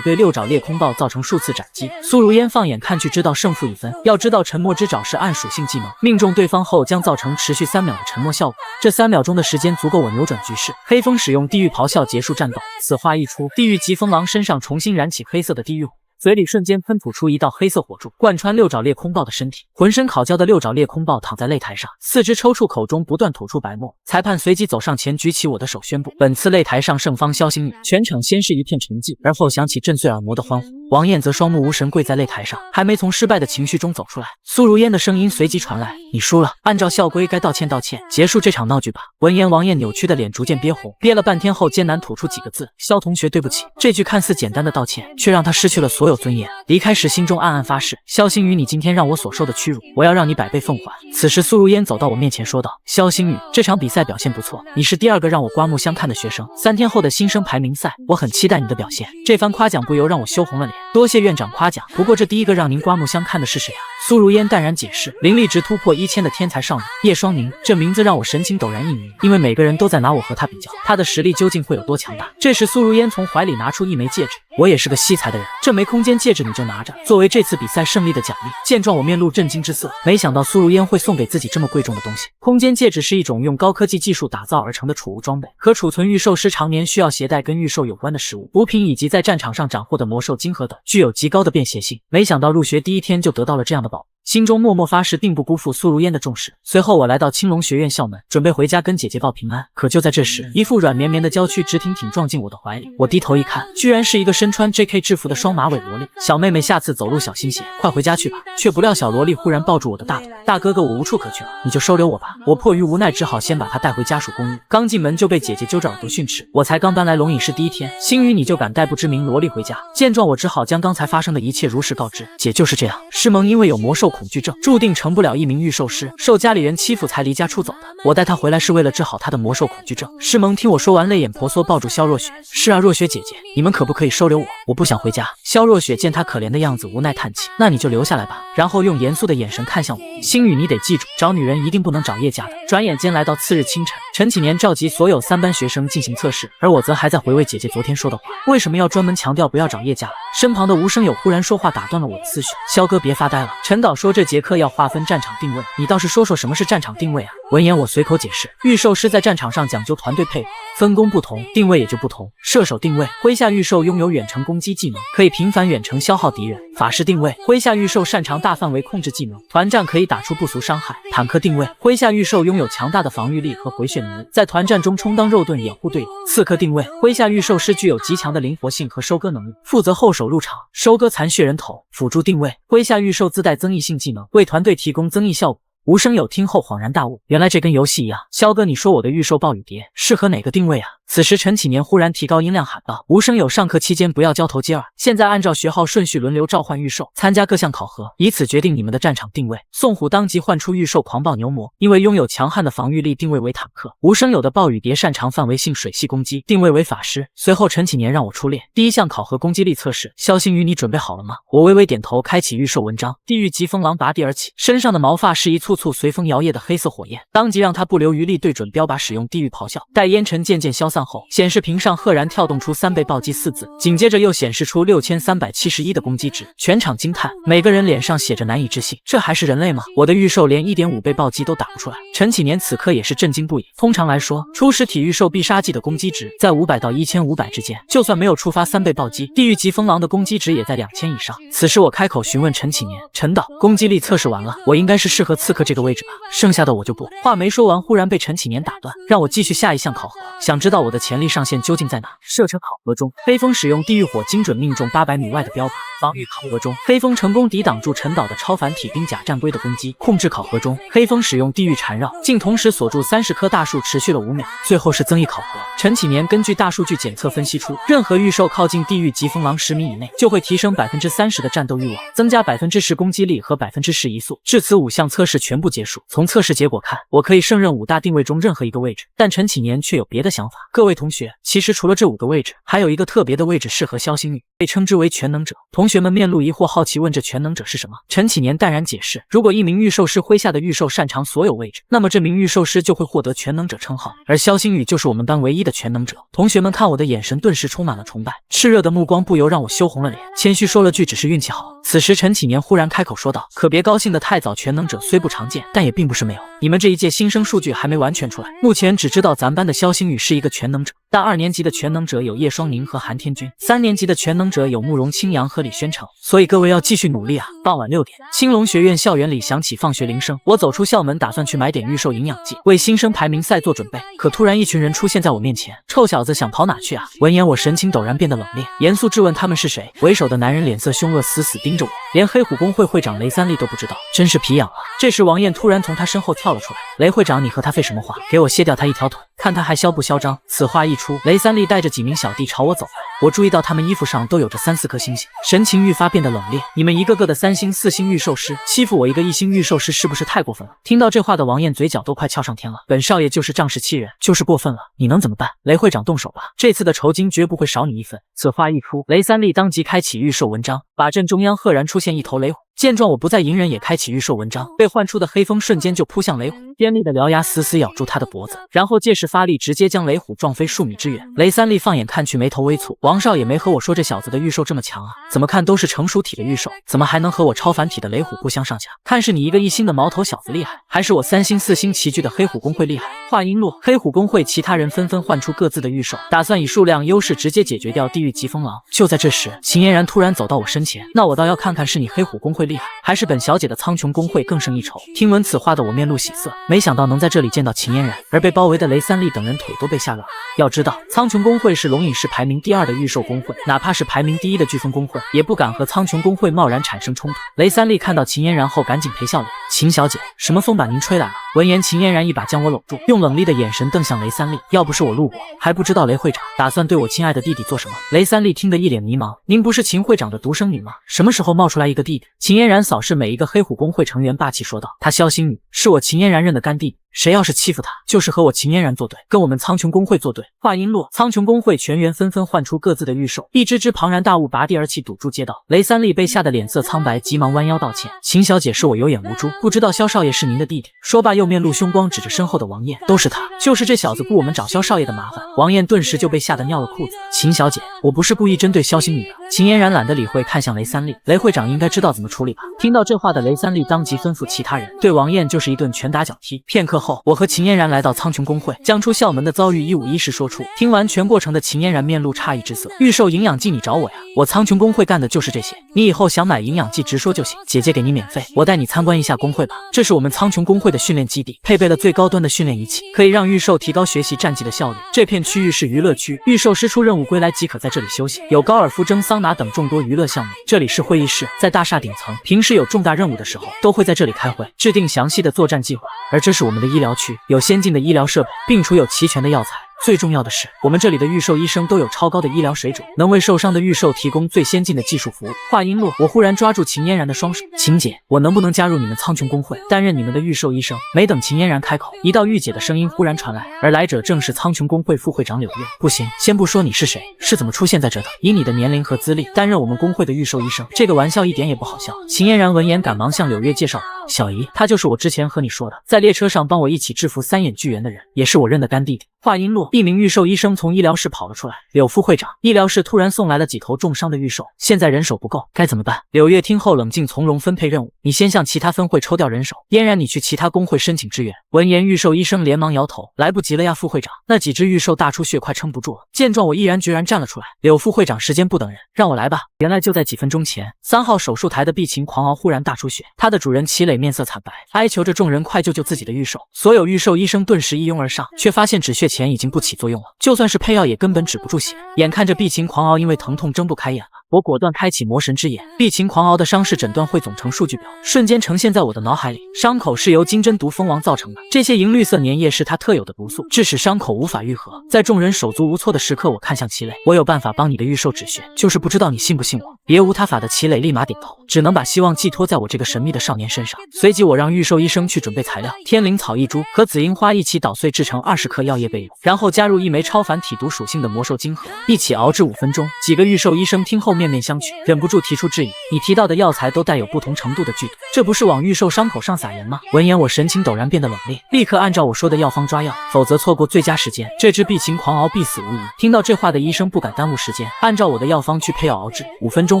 对六爪裂空豹造成数次斩击。苏如烟放眼看去，知道胜负已分。要知道沉默之爪是暗属性技能，命中对方后将造成持续3秒的沉默效果，这3秒钟的时间足够我扭转局势。黑风使用地狱咆哮结束战斗。此话一出，地狱疾风狼身上重新燃起黑色的地狱火，嘴里瞬间喷吐出一道黑色火柱，贯穿六爪裂空豹的身体。浑身烤焦的六爪裂空豹躺在擂台上，四肢抽搐，口中不断吐出白沫。裁判随即走上前，举起我的手，宣布本次擂台上胜方萧星宇。全场先是一片沉寂，而后响起震碎耳膜的欢呼。王燕则双目无神跪在擂台上，还没从失败的情绪中走出来。苏如烟的声音随即传来：“你输了，按照校规该道歉道歉，结束这场闹剧吧。”闻言，王燕扭曲的脸逐渐憋红，憋了半天后艰难吐出几个字：“萧同学，对不起。”这句看似简单的道歉，却让他失去了所有尊严。离开时，心中暗暗发誓：萧星宇，你今天让我所受的屈辱，我要让你100倍奉还。此时，苏如烟走到我面前说道：“萧星宇，这场比赛表现不错，你是第2个让我刮目相看的学生。3天后的新生排名赛，我很期待你的表现。”这番夸奖不由让我羞红了脸。多谢院长夸奖，不过这第1个让您刮目相看的是谁啊？苏如烟淡然解释：灵力值突破1000的天才少女叶双宁。这名字让我神情陡然一凝，因为每个人都在拿我和她比较，她的实力究竟会有多强大？这时，苏如烟从怀里拿出一枚戒指。我也是个惜才的人，这枚空间戒指你就拿着，作为这次比赛胜利的奖励。见状，我面露震惊之色，没想到苏如烟会送给自己这么贵重的东西。空间戒指是一种用高科技技术打造而成的储物装备，可储存御兽师常年需要携带跟御兽有关的食物、补品以及在战场上斩获的魔兽晶核等，具有极高的便携性。没想到入学第1天就得到了这样的宝物。心中默默发誓，定不辜负苏如烟的重视。随后，我来到青龙学院校门，准备回家跟姐姐报平安。可就在这时，一副软绵绵的娇躯直挺挺撞进我的怀里。我低头一看，居然是一个身穿 JK 制服的双马尾萝莉。小妹妹，下次走路小心些，快回家去吧。却不料小萝莉忽然抱住我的大腿，大哥哥，我无处可去了，你就收留我吧。我迫于无奈，只好先把她带回家属公寓。刚进门就被姐姐揪着耳朵训斥。我才刚搬来龙隐市第1天，星宇你就敢带不知名萝莉回家？见状，我只好将刚才发生的一切如实告知。姐就是这样，师萌因为有魔兽恐惧症，注定成不了一名御兽师，受家里人欺负才离家出走的。我带他回来是为了治好他的魔兽恐惧症。师萌听我说完，泪眼婆娑，抱住萧若雪。是啊，若雪姐姐，你们可不可以收留我？我不想回家。萧若雪见他可怜的样子，无奈叹气：“那你就留下来吧。”然后用严肃的眼神看向我：“星宇，你得记住，找女人一定不能找叶家的。”转眼间来到次日清晨，陈启年召集所有3班学生进行测试，而我则还在回味姐姐昨天说的话。为什么要专门强调不要找叶家？身旁的吴声友忽然说话打断了我的思绪：“萧哥别发呆了，陈导说这节课要划分战场定位，你倒是说说什么是战场定位啊？”闻言我随口解释：御兽师在战场上讲究团队配合，分工不同，定位也就不同。射手定位，麾下御兽拥有远程攻击技能，可以频繁远程消耗敌人。法师定位，麾下御兽擅长大范围控制技能，团战可以打出不俗伤害。坦克定位，麾下御兽拥有强大的防御力和回血能力，在团战中充当肉盾掩护队友。刺客定位，麾下御兽师具有极强的灵活性和收割能力，负责后手入场收割残血人头。辅助定位，麾下御兽自带增益性技能，为团队提供增益效果。吴声友听后恍然大悟，原来这跟游戏一样。萧哥，你说我的御兽暴雨蝶适合哪个定位啊？此时陈启年忽然提高音量喊道：“吴声友，上课期间不要交头接耳，现在按照学号顺序轮流召唤御兽，参加各项考核，以此决定你们的战场定位。”宋虎当即唤出御兽狂暴牛魔，因为拥有强悍的防御力，定位为坦克。吴声友的暴雨蝶擅长范围性水系攻击，定位为法师。随后陈启年让我出列，第1项考核攻击力测试。萧星宇，你准备好了吗？我微微点头，开启御兽文章。地狱疾风狼拔地而起，身上的毛发是一簇簇随风摇曳的黑色火焰，当即让他不留余力对准标靶使用地狱咆哮。待烟尘渐渐消散后，显示屏上赫然跳动出3倍暴击4字，紧接着又显示出6371的攻击值。全场惊叹，每个人脸上写着难以置信，这还是人类吗？我的御兽连 1.5 倍暴击都打不出来。陈启年此刻也是震惊不已。通常来说，初始体御兽必杀技的攻击值在500到1500之间，就算没有触发3倍暴击，地狱疾风狼的攻击值也在2000以上。此时我开口询问陈启年：“陈导，攻击力测试完了，我应该是适合刺客这个位置吧？剩下的我就不……”话没说完，忽然被陈启年打断，让我继续下一项考核。想知道我的潜力上限究竟在哪？射程考核中，黑风使用地狱火精准命中800米外的标靶，防御考核中，黑风成功抵挡住陈岛的超凡体兵甲战龟的攻击。控制考核中，黑风使用地狱缠绕，竟同时锁住30棵大树，持续了5秒。最后是增益考核，陈启年根据大数据检测分析出，任何御兽靠近地狱疾风狼10米以内，就会提升30%的战斗欲望，增加10%攻击力和10%移速。至此5项测试全部结束。从测试结果看，我可以胜任5大定位中任何一个位置，但陈启年却有别的想法。各位同学，其实除了这5个位置，还有一个特别的位置适合萧星宇，被称之为全能者。同学们面露疑惑，好奇问这全能者是什么？陈启年淡然解释，如果一名御兽师麾下的御兽擅长所有位置，那么这名御兽师就会获得全能者称号，而萧星宇就是我们班唯一的全能者。同学们看我的眼神顿时充满了崇拜，炽热的目光不由让我羞红了脸，谦虚说了句只是运气好。此时陈启年忽然开口说道，可别高兴得太早，全能者虽不常见，但也并不是没有。你们这一届新生数据还没完全出来，目前只知道咱班的萧星宇是一个全能者，但2年级的全能者有叶双宁和韩天君，3年级的全能者有慕容清扬和李宣成，所以各位要继续努力啊！傍晚6点，青龙学院校园里响起放学铃声，我走出校门，打算去买点御兽营养剂，为新生排名赛做准备。可突然一群人出现在我面前，臭小子想跑哪去啊？闻言我神情陡然变得冷冽，严肃质问他们是谁。为首的男人脸色凶恶，死死盯着我，连黑虎公会会长雷三立都不知道，真是皮痒啊！这时王艳突然从他身后跳了出来，雷会长，你和他废什么话？给我卸掉他一条腿，看他还嚣不嚣张。此话一出，雷三立带着几名小弟朝我走来，我注意到他们衣服上都有着3、4颗星星，神情愈发变得冷冽。你们一个个的3星、4星御兽师欺负我一个1星御兽师，是不是太过分了？听到这话的王艳嘴角都快翘上天了，本少爷就是仗势欺人，就是过分了，你能怎么办？雷会长动手吧，这次的酬金绝不会少你1分。此话一出，雷三立当即开启御兽文章，把阵中央赫然出现一头雷虎。见状我不再隐忍，也开启御兽文章，被唤出的黑风瞬间就扑向雷虎，尖利的獠牙死死咬住他的脖子，然后借势发力，直接将雷虎撞飞数米之远。雷三立放眼看去，眉头微蹙，王少也没和我说这小子的御兽这么强啊，怎么看都是成熟体的御兽，怎么还能和我超凡体的雷虎不相上下？看是你一个1星的毛头小子厉害，还是我3星、4星齐聚的黑虎公会厉害？话音落，黑虎公会其他人纷纷唤出各自的御兽，打算以数量优势直接解决掉地狱疾风狼。就在这时，秦嫣然突然走到我身前，那我倒要看看是你黑虎公会厉害，还是本小姐的苍穹公会更胜一筹。听闻此话的我面露喜色，没想到能在这里见到秦嫣然，而被包围的雷三立等人腿都被吓软了。要知道，苍穹公会是龙隐市排名第2的御兽公会，哪怕是排名第1的飓风公会，也不敢和苍穹公会贸然产生冲突。雷三立看到秦嫣然后，赶紧赔笑脸：“秦小姐，什么风把您吹来了？”闻言，秦嫣然一把将我搂住，用冷厉的眼神瞪向雷三立：“要不是我路过，还不知道雷会长打算对我亲爱的弟弟做什么。”雷三立听得一脸迷茫：“您不是秦会长的独生女吗？什么时候冒出来一个弟弟？”秦嫣然扫视每一个黑虎公会成员，霸气说道：“他萧星宇是我秦嫣然认的干弟弟。谁要是欺负他，就是和我秦嫣然作对，跟我们苍穹公会作对。”话音落，苍穹公会全员纷纷唤出各自的御兽，一只只庞然大物拔地而起，堵住街道。雷三立被吓得脸色苍白，急忙弯腰道歉：“秦小姐，是我有眼无珠，不知道萧少爷是您的弟弟。”说罢又面露凶光，指着身后的王艳：“都是他，就是这小子雇我们找萧少爷的麻烦。”王艳顿时就被吓得尿了裤子。秦小姐，我不是故意针对萧星宇的。秦嫣然懒得理会，看向雷三立：“雷会长应该知道怎么处理吧？”听到这话的雷三立当即吩咐其他人，对王艳就是一顿拳打脚踢。片刻后，我和秦嫣然来到苍穹公会，将出校门的遭遇一五一十说出。听完全过程的秦嫣然面露诧异之色：“御兽营养剂你找我呀？我苍穹公会干的就是这些，你以后想买营养剂直说就行，姐姐给你免费。我带你参观一下公会吧，这是我们苍穹公会的训练基地，配备了最高端的训练仪器，可以让御兽提高学习战技的效率。这片区域是娱乐区，御兽师出任务归来即可在这里休息，有高尔夫、蒸桑拿等众多娱乐项目。这里是会议室，在大厦顶层，平时有重大任务的时候都会在这里开会，制定详细的作战计划。而这是我们的医疗区，有先进的医疗设备，并除有齐全的药材。最重要的是，我们这里的御兽医生都有超高的医疗水准，能为受伤的御兽提供最先进的技术服务。”话音落，我忽然抓住秦嫣然的双手：“秦姐，我能不能加入你们苍穹公会，担任你们的御兽医生？”没等秦嫣然开口，一道御姐的声音忽然传来，而来者正是苍穹公会副会长柳月。“不行，先不说你是谁，是怎么出现在这的，以你的年龄和资历，担任我们公会的御兽医生，这个玩笑一点也不好笑。”秦嫣然闻言赶忙向柳月介绍：“小姨，他就是我之前和你说的，在列车上帮我一起制服3眼巨猿的人，也是我认的干弟弟。”话音落，一名御兽医生从医疗室跑了出来：“柳副会长，医疗室突然送来了几头重伤的御兽，现在人手不够，该怎么办？”柳月听后冷静从容分配任务：“你先向其他分会抽调人手，嫣然你去其他公会申请支援。”闻言，御兽医生连忙摇头：“来不及了呀，副会长，那几只御兽大出血，快撑不住了。”见状，我毅然决然站了出来：“柳副会长，时间不等人，让我来吧。”原来就在几分钟前，3号手术台的碧琴狂鳌忽然大出血，他的主人齐磊面色惨白，哀求着众人快救救自己的御兽。所有御兽医生顿时一拥而上，却发现止血钳已经不起作用了，就算是配药也根本止不住血。眼看着碧琴狂鳌因为疼痛睁不开眼了，我果断开启魔神之眼，碧琴狂敖的伤势诊断汇总成数据表瞬间呈现在我的脑海里。伤口是由金针毒蜂王造成的，这些银绿色粘液是它特有的毒素，致使伤口无法愈合。在众人手足无措的时刻，我看向齐磊，我有办法帮你的御兽止血，就是不知道你信不信我。别无他法的齐磊立马点头，只能把希望寄托在我这个神秘的少年身上。随即我让御兽医生去准备材料，天灵草一株和紫樱花一起捣碎制成20克药液备用，然后加入1枚超凡体毒属性的魔兽晶核，一起熬制5分钟。几个御兽医生听后面面相觑，忍不住提出质疑：你提到的药材都带有不同程度的剧毒，这不是往御兽伤口上撒盐吗？闻言我神情陡然变得冷冽，立刻按照我说的药方抓药，否则错过最佳时间，这只碧琴狂敖必死无疑。听到这话的医生不敢耽误时间，按照我的药方去配药熬制，5分钟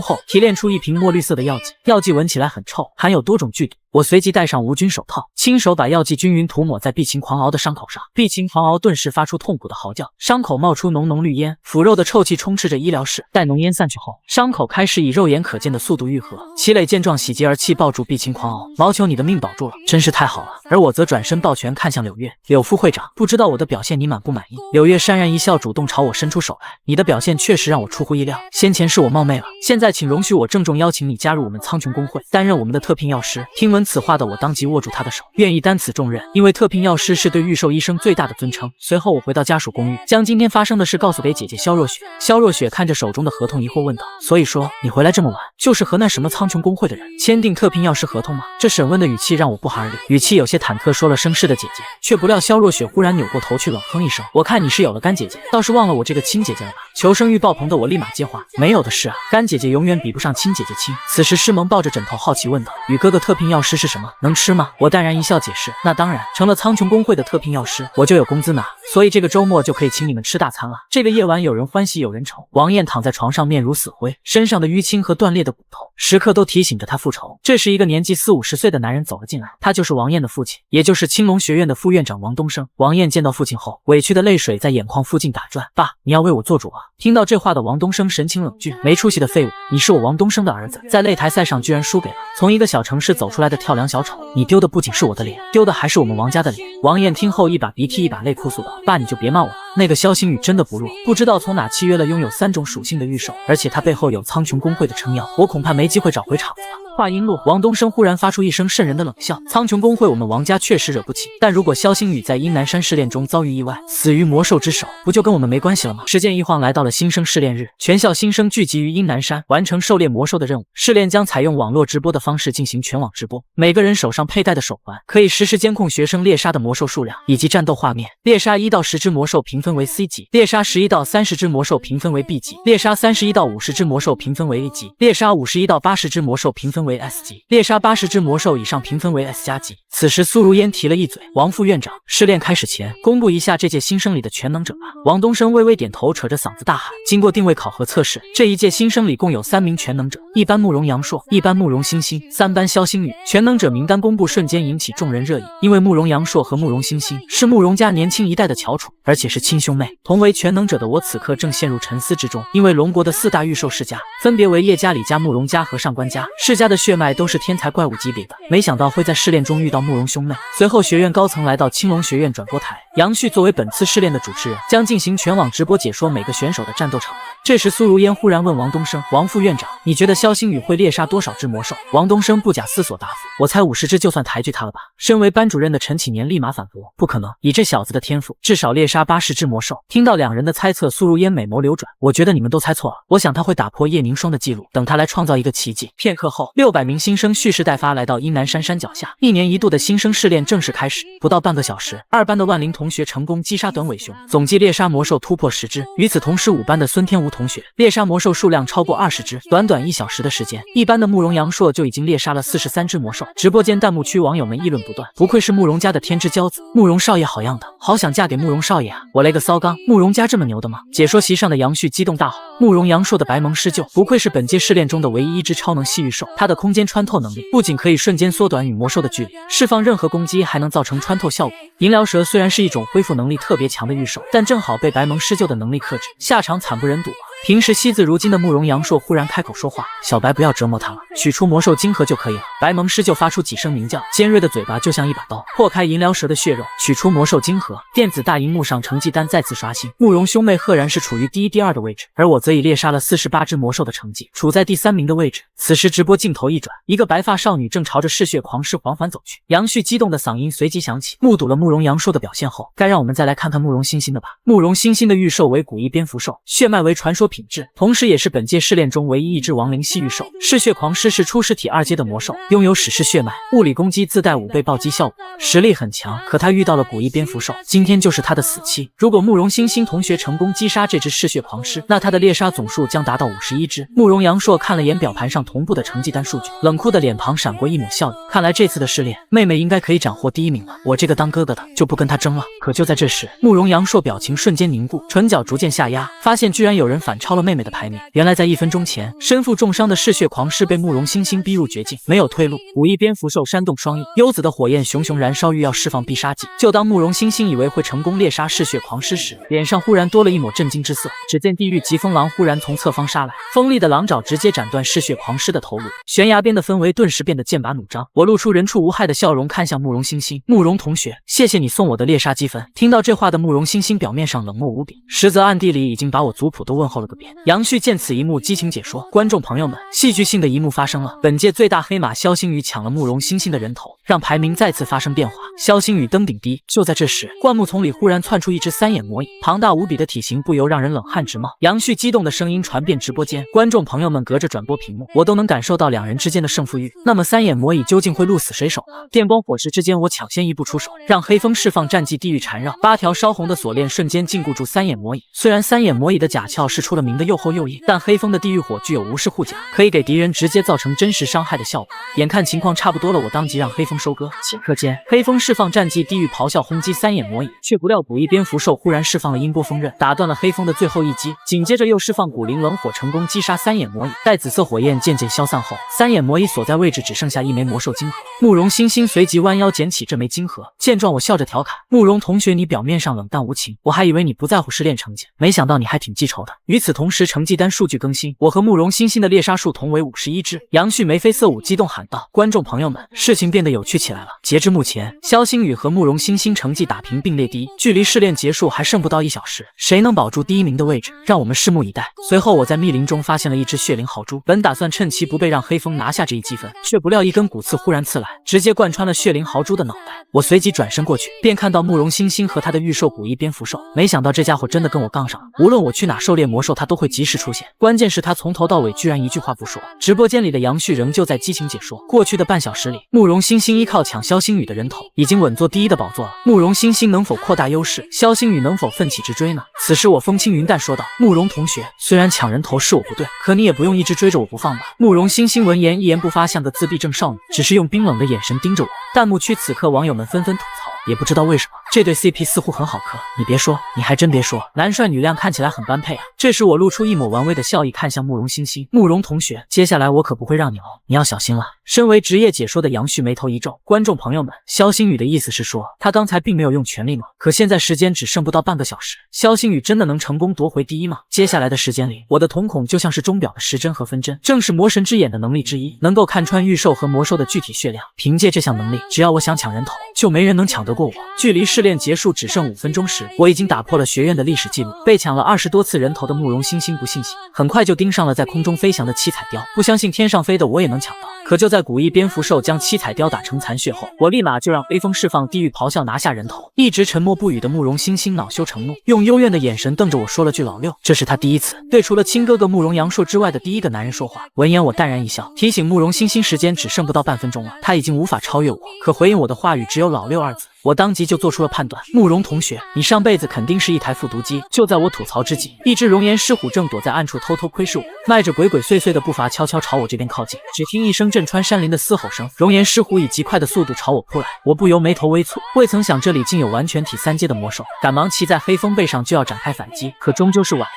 后提炼出一瓶墨绿色的药剂，药剂闻起来很臭，含有多种剧毒。我随即戴上无菌手套，亲手把药剂均匀涂抹在碧琴狂敖的伤口上。碧琴狂敖顿时发出痛苦的嚎叫，伤口冒出浓浓绿烟，腐肉的臭气充斥着医疗室。待浓烟散去后，伤口开始以肉眼可见的速度愈合。齐磊见状喜极而泣，抱住碧琴狂敖，毛求你的命保住了，真是太好了。而我则转身抱拳看向柳月，柳副会长，不知道我的表现你满不满意？柳月潸然一笑，主动朝我伸出手来，你的表现确实让我出乎意料，先前是我冒昧了，现在请容许我郑重邀请你加入我们苍穹公会，担任我们的特聘药师。听闻此话的我当即握住他的手，愿意担此重任，因为特聘药师是对御兽医生最大的尊称。随后我回到家属公寓，将今天发生的事告诉给姐姐萧若雪。萧若雪看着手中的合同疑惑问道，所以说你回来这么晚，就是和那什么苍穹公会的人签订特聘药师合同吗？这审问的语气让我不寒而栗，语气有些忐忑说了声是的姐姐，却不料萧若雪忽然扭过头去冷哼一声，我看你是有了干姐姐，倒是忘了我这个亲姐姐了吧？求生欲爆棚的我立马接话，没有的事啊，干姐姐永远比不上亲姐姐亲。此时诗萌抱着枕头好奇问道，宇哥的特聘药师是什么？能吃吗？我淡然一笑解释，那当然，成了苍穹公会的特聘药师，我就有工资拿，所以这个周末就可以请你们吃大餐了。这个夜晚有人欢喜有人愁，王艳躺在床上面如死灰，身上的淤青和断裂的骨头时刻都提醒着她复仇。这时一个年纪40、50岁的男人走了进来，他就是王艳的父亲，也就是青龙学院的副院长王东升。王艳见到父亲后，委屈的泪水在眼眶附近打转，爸，你要为我做主啊。听到这话的王东升神情冷峻，没出息的废物，你是我王东升的儿子，在擂台赛上居然输给了从一个小城市走出来的跳梁小丑，你丢的不仅是我的脸，丢的还是我们王家的脸。王艳听后一把鼻涕一把泪哭诉道，爸你就别骂我了，那个萧星宇真的不弱，不知道从哪契约了拥有3种属性的御兽，而且他背后有苍穹公会的撑腰，我恐怕没机会找回场子了。话音落，王东升忽然发出一声瘆人的冷笑，苍穹公会我们王家确实惹不起，但如果萧星宇在阴南山试炼中遭遇意外，死于魔兽之手，不就跟我们没关系了吗？时间一晃来到了新生试炼日，全校新生聚集于阴南山，完成狩猎魔兽的任务。试炼将采用网络直播的方式进行全网直播，每个人手上佩戴的手环可以实时监控学生猎杀的魔兽数量以及战斗画面。猎杀1到10只魔兽评分为 C 级，猎杀11到30只魔兽评分为 B 级，猎杀31到50只魔兽评分为 A 级，猎杀51到80只魔兽评分为 S 级，猎杀80只魔兽以上评分为 S 加级。此时苏如烟提了一嘴，王副院长，试炼开始前公布一下这届新生里的全能者吧。王东升微微点头，扯着嗓子大喊，经过定位考核测试，这一届新生里共有3名全能者，一班慕容阳朔，一班慕容星星，3班萧星宇。全能者名单公布瞬间引起众人热议，因为慕容阳朔和慕容星星是慕容家年轻一代的翘楚，而且是亲兄妹。同为全能者的我此刻正陷入沉思之中，因为龙国的4大御兽世家分别为叶家、李家、慕容家和上官家，世家的血脉都是天才怪物级别的，没想到会在试炼中遇到慕容兄妹。随后学院高层来到青龙学院转播台，杨旭作为本次试炼的主持人，将进行全网直播解说每个选手的战斗场面。这时苏如烟忽然问王东升，王副院长，你觉得萧星宇会猎杀多少只魔兽？王东升不假思索答复，我猜50只就算抬举他了吧。身为班主任的陈启年立马反驳，不可能，以这小子的天赋，至少猎杀80只魔兽。听到两人的猜测，苏如烟美眸流转，我觉得你们都猜错了，我想他会打破叶凝霜的记录，等他来创造一个奇迹。片刻后，600名新生蓄势待发来到阴南山山脚下，1年1度的新生试炼正式开始。不到半个小时，2班的万灵同学成功击杀短尾熊，总计猎杀魔兽突破10只。与此同时，5班的孙天吴同学猎杀魔兽数量超过20只，短短1小时的时间，一班的慕容阳朔就已经猎杀了43只魔兽。直播间弹幕区网友们议论不断，不愧是慕容家的天之骄子，慕容少爷好样的，好想嫁给慕容少爷啊！我勒个骚刚，慕容家这么牛的吗？解说席上的杨旭激动大吼，慕容阳朔的白蒙施救，不愧是本届试炼中的唯一一只超能系御兽，它的空间穿透能力不仅可以瞬间缩短与魔兽的距离，释放任何攻击还能造成穿透效果。银疗蛇虽然是一种恢复能力特别强的御兽，但正好被白蒙施救的能力克制，下场惨不忍睹啊！平时惜字如金的慕容阳朔忽然开口说话：“小白，不要折磨他了，取出魔兽晶核就可以了。”白蒙师就发出几声鸣叫，尖锐的嘴巴就像一把刀，破开银辽蛇的血肉，取出魔兽晶核。电子大荧幕上成绩单再次刷新，慕容兄妹赫然是处于第一、第二的位置，而我则以猎杀了48只魔兽的成绩处在第3名的位置。此时直播镜头一转，一个白发少女正朝着嗜血狂狮缓缓走去。杨旭激动的嗓音随即响起：“目睹了慕容阳朔的表现后，该让我们再来看看慕容星星的吧。”慕容星星的御兽为古翼蝙蝠兽，血脉为传说品质，同时也是本届试炼中唯一一只亡灵系御兽。嗜血狂狮是初始体2阶的魔兽，拥有史诗血脉，物理攻击自带5倍暴击效果，实力很强。可他遇到了古翼蝙蝠兽，今天就是他的死期。如果慕容星星同学成功击杀这只嗜血狂狮，那他的猎杀总数将达到51只。慕容阳朔看了眼表盘上同步的成绩单数据，冷酷的脸庞闪过一抹笑意。看来这次的试炼，妹妹应该可以斩获第1名了。我这个当哥哥的就不跟他争了。可就在这时，慕容阳朔表情瞬间凝固，唇角逐渐下压，发现居然有人反超了妹妹的排名。原来在1分钟前，身负重伤的嗜血狂狮被慕容星星逼入绝境，没有退路。古翼蝙蝠兽扇动双翼，幽紫的火焰熊熊燃烧，欲要释放必杀技。就当慕容星星以为会成功猎杀嗜血狂狮时，脸上忽然多了一抹震惊之色。只见地狱疾风狼忽然从侧方杀来，锋利的狼爪直接斩断嗜血狂狮的头颅，悬崖边的氛围顿时变得剑拔弩张。我露出人畜无害的笑容，看向慕容星星：“慕容同学，谢谢你送我的猎杀积分。”听到这话的慕容星星表面上冷漠无比，实则暗地里已经把我族谱都问候了个遍。杨旭见此一幕，激情解说：“观众朋友们，戏剧性的一幕发生了，本届最大黑马萧星宇抢了慕容星星的人头，让排名再次发生变化，萧星宇登顶第一。”就在这时，灌木丛里忽然窜出一只3眼魔蚁，庞大无比的体型不由让人冷汗直冒。杨旭激动的声音传遍直播间，观众朋友们隔着转播屏幕，我都能感受到两人之间的胜负欲。那么3眼魔蚁究竟会鹿死谁手呢？电光火石之间，我抢先一步出手，让黑风释放战绩地狱缠绕，8条烧红的锁链瞬间禁锢住3眼魔蚁。虽然3眼魔蚁的甲壳是出了名的又厚又硬，但黑风的地狱火具有无视护甲，可以给敌人直接造成真实伤害的效果。眼看情况差不多了，我当即让黑风收割。顷刻间，黑风释放战绩地狱咆哮轰击3眼魔蚁，却不料古翼蝙蝠兽忽然释放了音波锋刃，打断了黑风的最后一击，紧接着又释放古灵冷火，成功击杀3眼魔蚁。待紫色火焰渐渐消散后，3眼魔蚁所在位置只剩下一枚魔兽晶核。慕容星星随即弯腰捡起这枚晶核，见状我笑着调侃：“慕容同学，你表面上冷淡无情，我还以为你不在乎试炼成绩，没想到你还挺记仇的。”与此同时，成绩单数据更新，我和慕容星星的猎杀数同为51只。杨旭眉飞色舞，激动喊道：“观众朋友们，事情变得有趣起来了！截至目前，萧星宇和慕容星星成绩打平并列第一，距离试炼结束还剩不到1小时，谁能保住第1名的位置，让我们拭目以待。”随后我在密林中发现了一只血灵豪猪，本打算趁其不备让黑风拿下这一积分，却不料一根骨刺忽然刺来，直接贯穿了血灵豪猪的脑袋。我随即转身过去，便看到慕容星星和他的御兽古翼蝙蝠兽，没想到这家伙真的跟我杠上了，无论我去哪狩猎魔兽，他都会及时出现。关键是他从头到尾居然一句话不说。直播间里的杨旭仍旧在激情解说，过去的半小时里，慕容星星依靠抢萧星宇的人头，已经稳坐第一的宝座了。慕容星星能否扩大优势，萧星宇能否奋起直追呢？此时我风轻云淡说道：“慕容同学，虽然抢人头是我不对，可你也不用一直追着我不放吧。”慕容星星闻言一言不发，像个自闭症少女，只是用冰冷的眼神盯着我。弹幕区此刻网友们纷纷吐槽，也不知道为什么这对 CP 似乎很好磕。你别说，你还真别说，男帅女靓看起来很般配啊。这时我露出一抹玩味的笑意，看向慕容星星：“慕容同学，接下来我可不会让你哦，你要小心了。”身为职业解说的杨旭眉头一皱：“观众朋友们，萧星宇的意思是说，他刚才并没有用全力吗？可现在时间只剩不到半个小时，萧星宇真的能成功夺回第一吗？接下来的时间里，我的瞳孔就像是钟表的时针和分针，正是魔神之眼的能力之一，能够看穿御兽和魔兽的具体血量。凭借这项能力，只要我想抢人头，就没人能抢得过我。”距离试炼结束只剩5分钟时，我已经打破了学院的历史记录。被抢了20多次人头的慕容星星不信邪，很快就盯上了在空中飞翔的七彩雕，不相信天上飞的我也能抢到。可就在古翼蝙蝠兽将七彩雕打成残血后，我立马就让黑风释放地狱咆哮拿下人头。一直沉默不语的慕容星星恼羞成怒，用幽怨的眼神瞪着我说了句老六。这是他第一次对除了亲哥哥慕容阳朔之外的第一个男人说话。闻言我淡然一笑，提醒慕容星星时间只剩不到半分钟了，他已经无法超越我。可回应我的话语只有老六2字。我当即就做出了判断，慕容同学，你上辈子肯定是一台复读机。就在我吐槽之际，一只熔岩狮虎正躲在暗处偷偷窥视我，迈着鬼鬼祟祟的步伐悄悄朝我这边靠近。只听一声震穿山林的嘶吼声，熔岩狮虎以极快的速度朝我扑来，我不由眉头微蹙，未曾想这里竟有完全体3阶的魔兽，赶忙骑在黑风背上就要展开反击，可终究是晚了。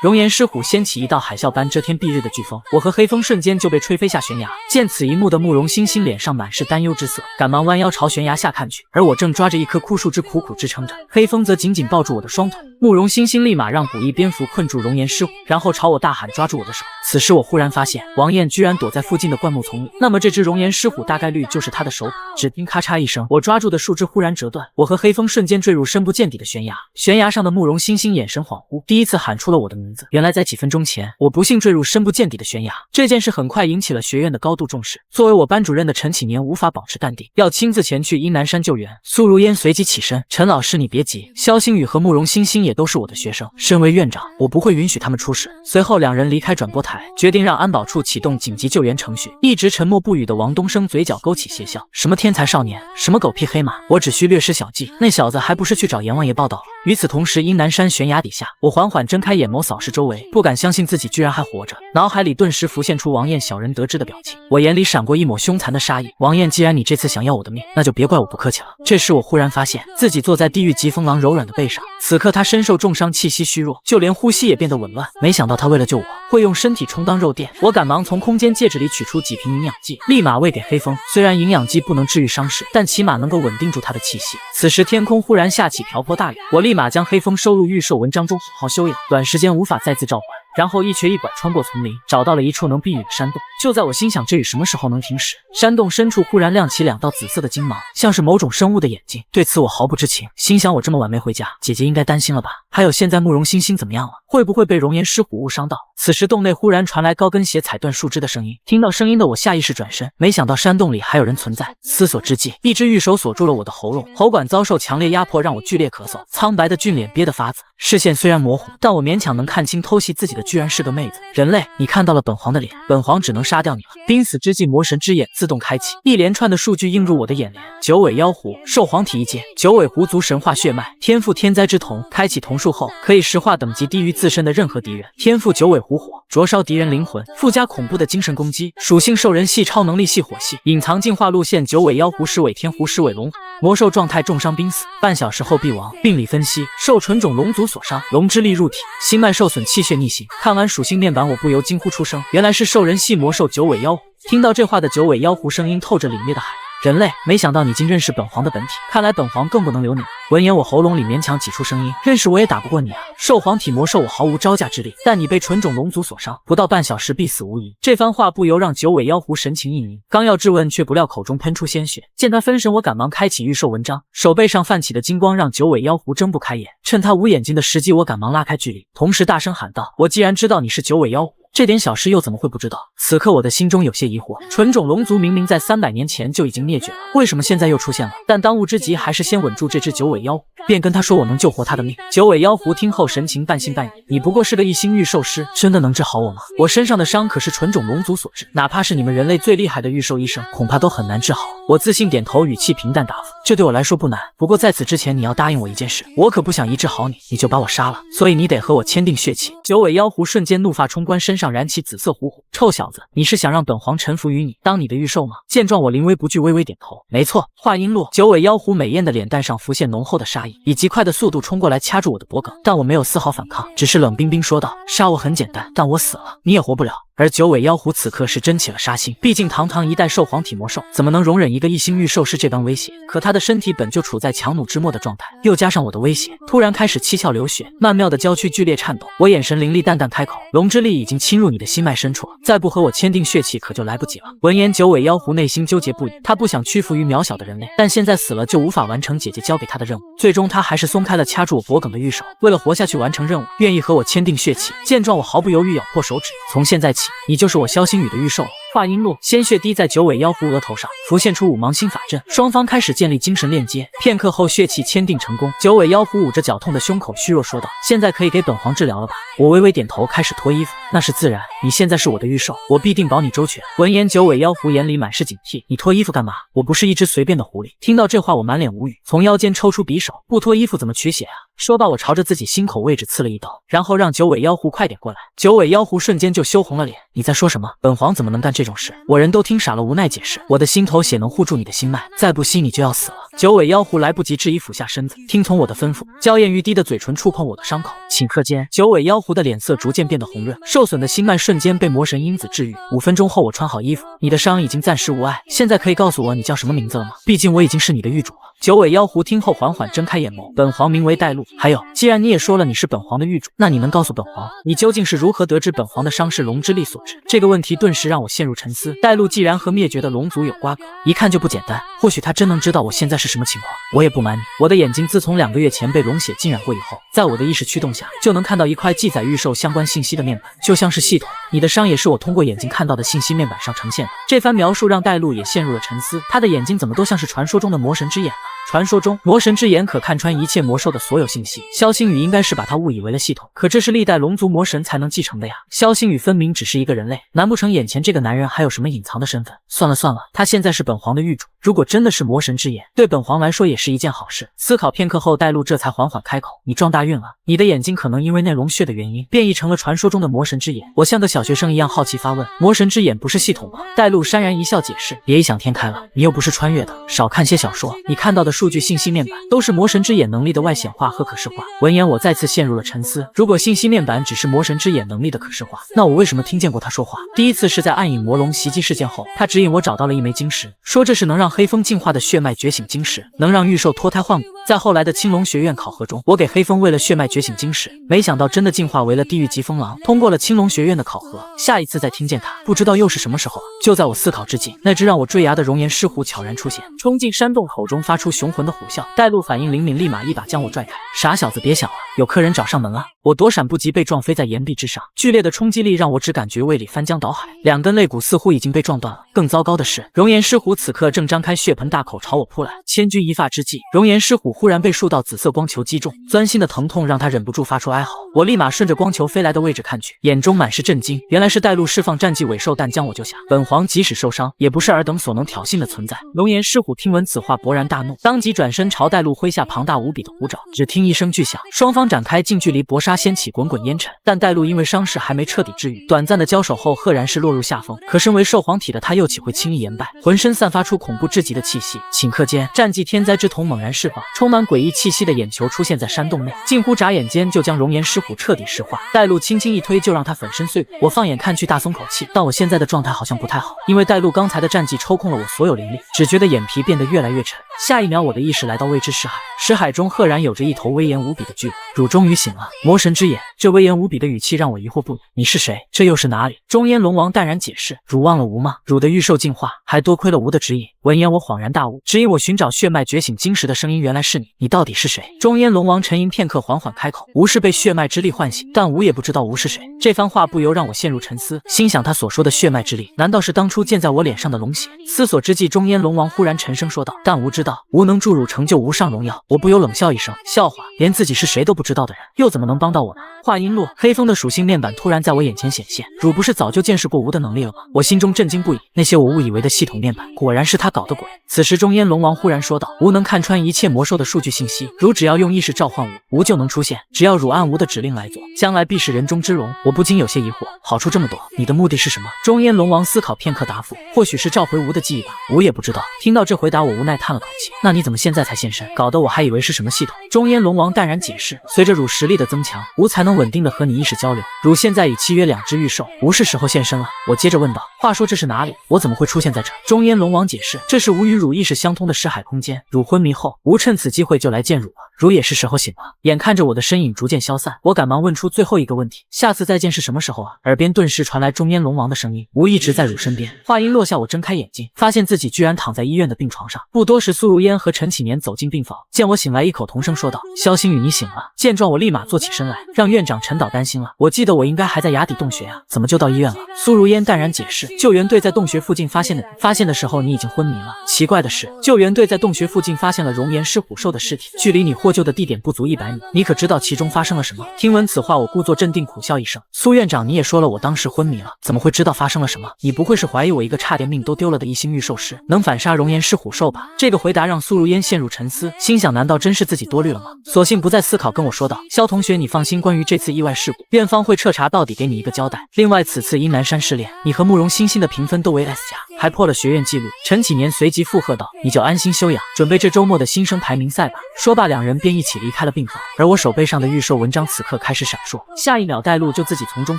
熔岩狮虎掀起一道海啸般遮天蔽日的飓风，我和黑风瞬间就被吹飞下悬崖。见此一幕的慕容星星脸上满是担忧之色，赶忙弯腰朝悬崖下看去，而我正抓着一棵枯树枝苦苦支撑着，黑风则紧紧抱住我的双腿。慕容星星立马让捕翼蝙蝠困住熔岩狮虎，然后朝我大喊抓住我的手。此时我忽然发现王燕居然躲在附近的灌木丛里，那么这只熔岩狮虎大概率就是他的手捕。只听咔嚓一声，我抓住的树枝忽然折断，我和黑风瞬间坠入深不见底的悬崖。悬崖上的慕容星星眼神恍惚，第一次喊出了我的名字。原来在几分钟前，我不幸坠入深不见底的悬崖。这件事很快引起了学院的高度重视。作为我班主任的陈启年无法保持淡定，要亲自前去阴南山救援。苏如烟随即起身：“陈老师，你别急，肖星宇和慕容星星也都是我的学生，身为院长，我不会允许他们出事。”随后两人离开转播台，决定让安保处启动紧急救援程序。一直沉默不语的王东升嘴角勾起邪笑：“什么天才少年，什么狗屁黑马，我只需略施小计，那小子还不是去找阎王爷报道了。”与此同时，阴南山悬崖底下，我缓缓睁开眼眸扫视周围，不敢相信自己居然还活着，脑海里顿时浮现出王燕小人得志的表情，我眼里闪过一抹凶残的杀意。王燕，既然你这次想要我的命，那就别怪我不客气了。这时我忽然发现自己坐在地狱疾风狼柔软的背上，此刻他身受重伤，气息虚弱，就连呼吸也变得紊乱。没想到他为了救我，会用身体充当肉垫。我赶忙从空间戒指里取出几瓶营养剂，立马喂给黑风。虽然营养剂不能治愈伤势，但起码能够稳定住他的气息。此时天空忽然下起瓢泼大雨，我立马将黑风收入御兽纹章中好好休养，短时间无法再次召唤。然后一瘸一拐穿过丛林，找到了一处能避雨的山洞。就在我心想这雨什么时候能停时，山洞深处忽然亮起两道紫色的金芒，像是某种生物的眼睛。对此我毫不知情，心想我这么晚没回家，姐姐应该担心了吧？还有现在慕容星星怎么样了？会不会被熔岩狮虎误伤到？此时洞内忽然传来高跟鞋踩断树枝的声音，听到声音的我下意识转身，没想到山洞里还有人存在。思索之际，一只玉手锁住了我的喉咙，喉管遭受强烈压迫，让我剧烈咳嗽，苍白的俊脸憋得发紫。视线虽然模糊，但我勉强能看清偷袭自己的居然是个妹子。人类，你看到了本皇的脸，本皇只能杀掉你了。濒死之际，魔神之眼自动开启，一连串的数据映入我的眼帘：九尾妖狐，兽皇体一阶，九尾狐族神话血脉，天赋天灾之瞳，开启瞳术后可以石化等级低于自身的任何敌人，天赋九尾狐火，灼烧敌人灵魂，附加恐怖的精神攻击，属性兽人系超能力系火系，隐藏进化路线九尾妖狐、十尾天狐、十尾龙虎，魔兽状态重伤濒死，半小时后必亡。病理分析：受纯种龙族所伤，龙之力入体，心脉受损，气血逆行。看完属性面板，我不由惊呼出声，原来是兽人系魔兽九尾妖狐。听到这话的九尾妖狐声音透着凛冽的海：人类，没想到你竟认识本皇的本体，看来本皇更不能留你。闻言，我喉咙里勉强挤出声音：认识我也打不过你啊！兽皇体魔兽我毫无招架之力，但你被纯种龙族所伤，不到半小时必死无疑。这番话不由让九尾妖狐神情一凝，刚要质问，却不料口中喷出鲜血。见他分神，我赶忙开启御兽纹章，手背上泛起的金光让九尾妖狐睁不开眼。趁他捂眼睛的时机，我赶忙拉开距离，同时大声喊道：我既然知道你是九尾妖狐，这点小事又怎么会不知道？此刻我的心中有些疑惑，纯种龙族明明在300年前就已经灭绝了，为什么现在又出现了？但当务之急还是先稳住这只九尾妖狐，便跟他说我能救活他的命。九尾妖狐听后神情半信半疑：你不过是个一星御兽师，真的能治好我吗？我身上的伤可是纯种龙族所致，哪怕是你们人类最厉害的御兽医生，恐怕都很难治好。我自信点头，语气平淡答复：这对我来说不难，不过在此之前你要答应我一件事，我可不想医治好你，你就把我杀了，所以你得和我签订血契。九尾妖狐瞬间怒发冲冠，身上燃起紫色火。臭小子，你是想让本皇臣服于你，当你的御兽吗？见状，我临危不惧，微微点头。没错。话音落，九尾妖狐美艳的脸蛋上浮现浓厚的杀意，以极快的速度冲过来掐住我的脖颈，但我没有丝毫反抗，只是冷冰冰说道：杀我很简单，但我死了，你也活不了。而九尾妖狐此刻是真起了杀心，毕竟堂堂一代兽皇体魔兽，怎么能容忍一个一星御兽师这般威胁？可他的身体本就处在强弩之末的状态，又加上我的威胁，突然开始七窍流血，曼妙的娇躯剧烈颤抖。我眼神凌厉，淡淡开口：龙之力已经侵入你的心脉深处了，再不和我签订血契，可就来不及了。闻言，九尾妖狐内心纠结不已，他不想屈服于渺小的人类，但现在死了就无法完成姐姐交给他的任务。最终，他还是松开了掐住我脖颈的玉手，为了活下去完成任务，愿意和我签订血契。见状，我毫不犹豫咬破手指：从现在起，你就是我萧星宇的御兽了。话音落，鲜血滴在九尾妖狐额头上，浮现出五芒星法阵，双方开始建立精神链接。片刻后，血契签订成功。九尾妖狐捂着绞痛的胸口，虚弱说道：现在可以给本皇治疗了吧？我微微点头，开始脱衣服。那是自然，你现在是我的御兽，我必定保你周全。闻言，九尾妖狐眼里满是警惕：你脱衣服干嘛？我不是一只随便的狐狸。听到这话，我满脸无语，从腰间抽出匕首：不脱衣服怎么取血啊？说罢，我朝着自己心口位置刺了一刀，然后让九尾妖狐快点过来。九尾妖狐瞬间就羞红了脸，你在说什么？本皇怎么能干这种事？我人都听傻了，无奈解释，我的心头血能护住你的心脉，再不吸你就要死了。九尾妖狐来不及质疑，俯下身子，听从我的吩咐，娇艳欲滴的嘴唇触碰我的伤口。顷刻间，九尾妖狐的脸色逐渐变得红润，受损的心脉瞬间被魔神因子治愈。5分钟后，我穿好衣服，你的伤已经暂时无碍，现在可以告诉我你叫什么名字了吗？毕竟我已经是你的玉主了。九尾妖狐听后缓缓睁开眼眸，本皇名为带路。还有，既然你也说了你是本皇的玉主，那你能告诉本皇，你究竟是如何得知本皇的伤是龙之力所致？这个问题顿时让我陷入沉思。带路既然和灭绝的龙族有瓜葛，一看就不简单，或许他真能知道我现在是什么情况。我也不瞒你，我的眼睛自从2个月前被龙血浸染过以后，在我的意识驱动下，就能看到一块记载预售相关信息的面板，就像是系统。你的伤也是我通过眼睛看到的信息面板上呈现的。这番描述让带路也陷入了沉思，他的眼睛怎么都像是传说中的魔神之眼呢？传说中，魔神之眼可看穿一切魔兽的所有信息。萧星宇应该是把他误以为了系统，可这是历代龙族魔神才能继承的呀。萧星宇分明只是一个人类，难不成眼前这个男人还有什么隐藏的身份？算了算了，他现在是本皇的玉主，如果真的是魔神之眼，对本皇来说也是一件好事。思考片刻后，带路这才缓缓开口：你撞大运了，你的眼睛可能因为内龙血的原因，变异成了传说中的魔神之眼。我像个小学生一样好奇发问：魔神之眼不是系统吗？带路潸然一笑解释：别异想天开了，你又不是穿越的，少看些小说，你看到的数据信息面板都是魔神之眼能力的外显化和可视化。闻言，我再次陷入了沉思。如果信息面板只是魔神之眼能力的可视化，那我为什么听见过他说话？第一次是在暗影魔龙袭击事件后，他指引我找到了一枚晶石，说这是能让黑风进化的血脉觉醒晶石，能让玉兽脱胎换骨。在后来的青龙学院考核中，我给黑风喂了血脉觉醒晶石，没想到真的进化为了地狱疾风狼，通过了青龙学院的考核。下一次再听见他，不知道又是什么时候了。就在我思考之际，那只让我坠崖的熔岩狮虎悄然出现，冲进山洞，口中发出雄浑的虎啸。带路反应灵敏，立马一把将我拽开。傻小子，别想了，有客人找上门了。我躲闪不及，被撞飞在岩壁之上，剧烈的冲击力让我只感觉胃里翻江倒海，2根肋骨似乎已经被撞断了。更糟糕的是，熔岩狮虎此刻正张开血盆大口朝我扑来。千钧一发之际，熔岩狮虎忽然被数道紫色光球击中，钻心的疼痛让他忍不住发出哀嚎。我立马顺着光球飞来的位置看去，眼中满是震惊，原来是带路释放战绩尾兽弹将我救下。本皇即使受伤，也不是尔等所能挑衅的存在。熔岩狮虎听闻此话勃然大怒，当即转身朝带路挥下庞大无比的虎爪。只听一声巨响，双方展开近距离搏杀，掀起滚滚烟尘。但带路因为伤势还没彻底治愈，短暂的交手后赫然是落入下风。可身为兽皇体的他又岂会轻易言败？浑身散发出恐怖至极的气息。顷刻间，战绩天灾之瞳猛然释放，充满诡异气息的眼球出现在山洞内，近乎眨眼间就将熔岩狮虎彻底石化。带路轻轻一推，就让他粉身碎骨。我放眼看去，大松口气，但我现在的状态好像不太好，因为带路刚才的战绩抽空了我所有灵力，只觉得眼皮变得越来越沉。下一秒，我的意识来到未知识海，识海中赫然有着一头威严无比的巨龙。汝终于醒了，魔神之眼。这威严无比的语气让我疑惑不已。你是谁？这又是哪里？中烟龙王淡然解释：汝忘了吾吗？汝的御兽进化，还多亏了吾的指引。闻言，我恍然大悟，指引我寻找血脉觉醒晶石的声音原来是你。你到底是谁？中烟龙王沉吟片刻，缓缓开口：吾是被血脉之力唤醒，但吾也不知道吾是谁。这番话不由让我陷入沉思，心想他所说的血脉之力，难道是当初溅在我脸上的龙血？思索之际，中烟龙王忽然沉声说道：但吾知道，吾能助汝成就无上荣耀。我不由冷笑一声，笑话，连自己是谁都不知道的人，又怎么能帮到我呢？话音落，黑风的属性面板突然在我眼前显现。汝不是早就见识过吾的能力了吗？我心中震惊不已，那些我误以为的系统面板，果然是他搞的鬼。此时中烟龙王忽然说道：吾能看穿一切魔兽的数据信息，汝只要用意识召唤吾，吾就能出现。只要汝按吾的指令来做，将来必是人中之龙。我不禁有些疑惑，好处这么多，你的目的是什么？中烟龙王思考片刻答复：或许是召回吾的记忆吧，吾也不知道。听到这回答，我无奈叹了口气。那你怎么现在才现身？搞得我还以为是什么系统。中烟龙王淡然解释：随着汝实力的增强，吾才能稳定的和你意识交流。汝现在已契约2只御兽，吾是时候现身了。我接着问道：话说这是哪里？我怎么会出现在这？中烟龙王解释：这是吾与汝意识相通的识海空间。汝昏迷后，吾趁此机会就来见汝了。汝也是时候醒了。眼看着我的身影逐渐消散，我赶忙问出最后一个问题：下次再见是什么时候啊？耳边顿时传来中烟龙王的声音：吾一直在汝身边。话音落下，我睁开眼睛，发现自己居然躺在医院的病床上。不多时，苏如烟和陈启年走进病房，见我醒来，异口同声说道：萧星宇，你醒了。见状，我立马坐起身来，让院长陈导担心了。我记得我应该还在崖底洞穴啊，怎么就到医院了？苏如烟淡然解释：救援队在洞穴附近发现的你，发现的时候你已经昏迷了。奇怪的是，救援队在洞穴附近发现了熔岩狮虎兽的尸体，距离你获救的地点不足100米。你可知道其中发生了什么？听闻此话，我故作镇定，苦笑一声：苏院长，你也说了我当时昏迷了，怎么会知道发生了什么？你不会是怀疑我一个差点命都丢了的异星御兽师能反杀熔岩狮虎兽吧？这个回答让苏如烟陷入沉思，心想难道真是自己多虑了吗？索性不再思考，跟我说道：“肖同学，你放心，关于这次意外事故，院方会彻查到底，给你一个交代。另外，此次因南山试炼，你和慕容欣欣的评分都为 S 加，还破了学院纪录。”陈启年随即附和道：“你就安心休养，准备这周末的新生排名赛吧。”说罢，两人便一起离开了病房。而我手背上的预售文章此刻开始闪烁，下一秒带路就自己从中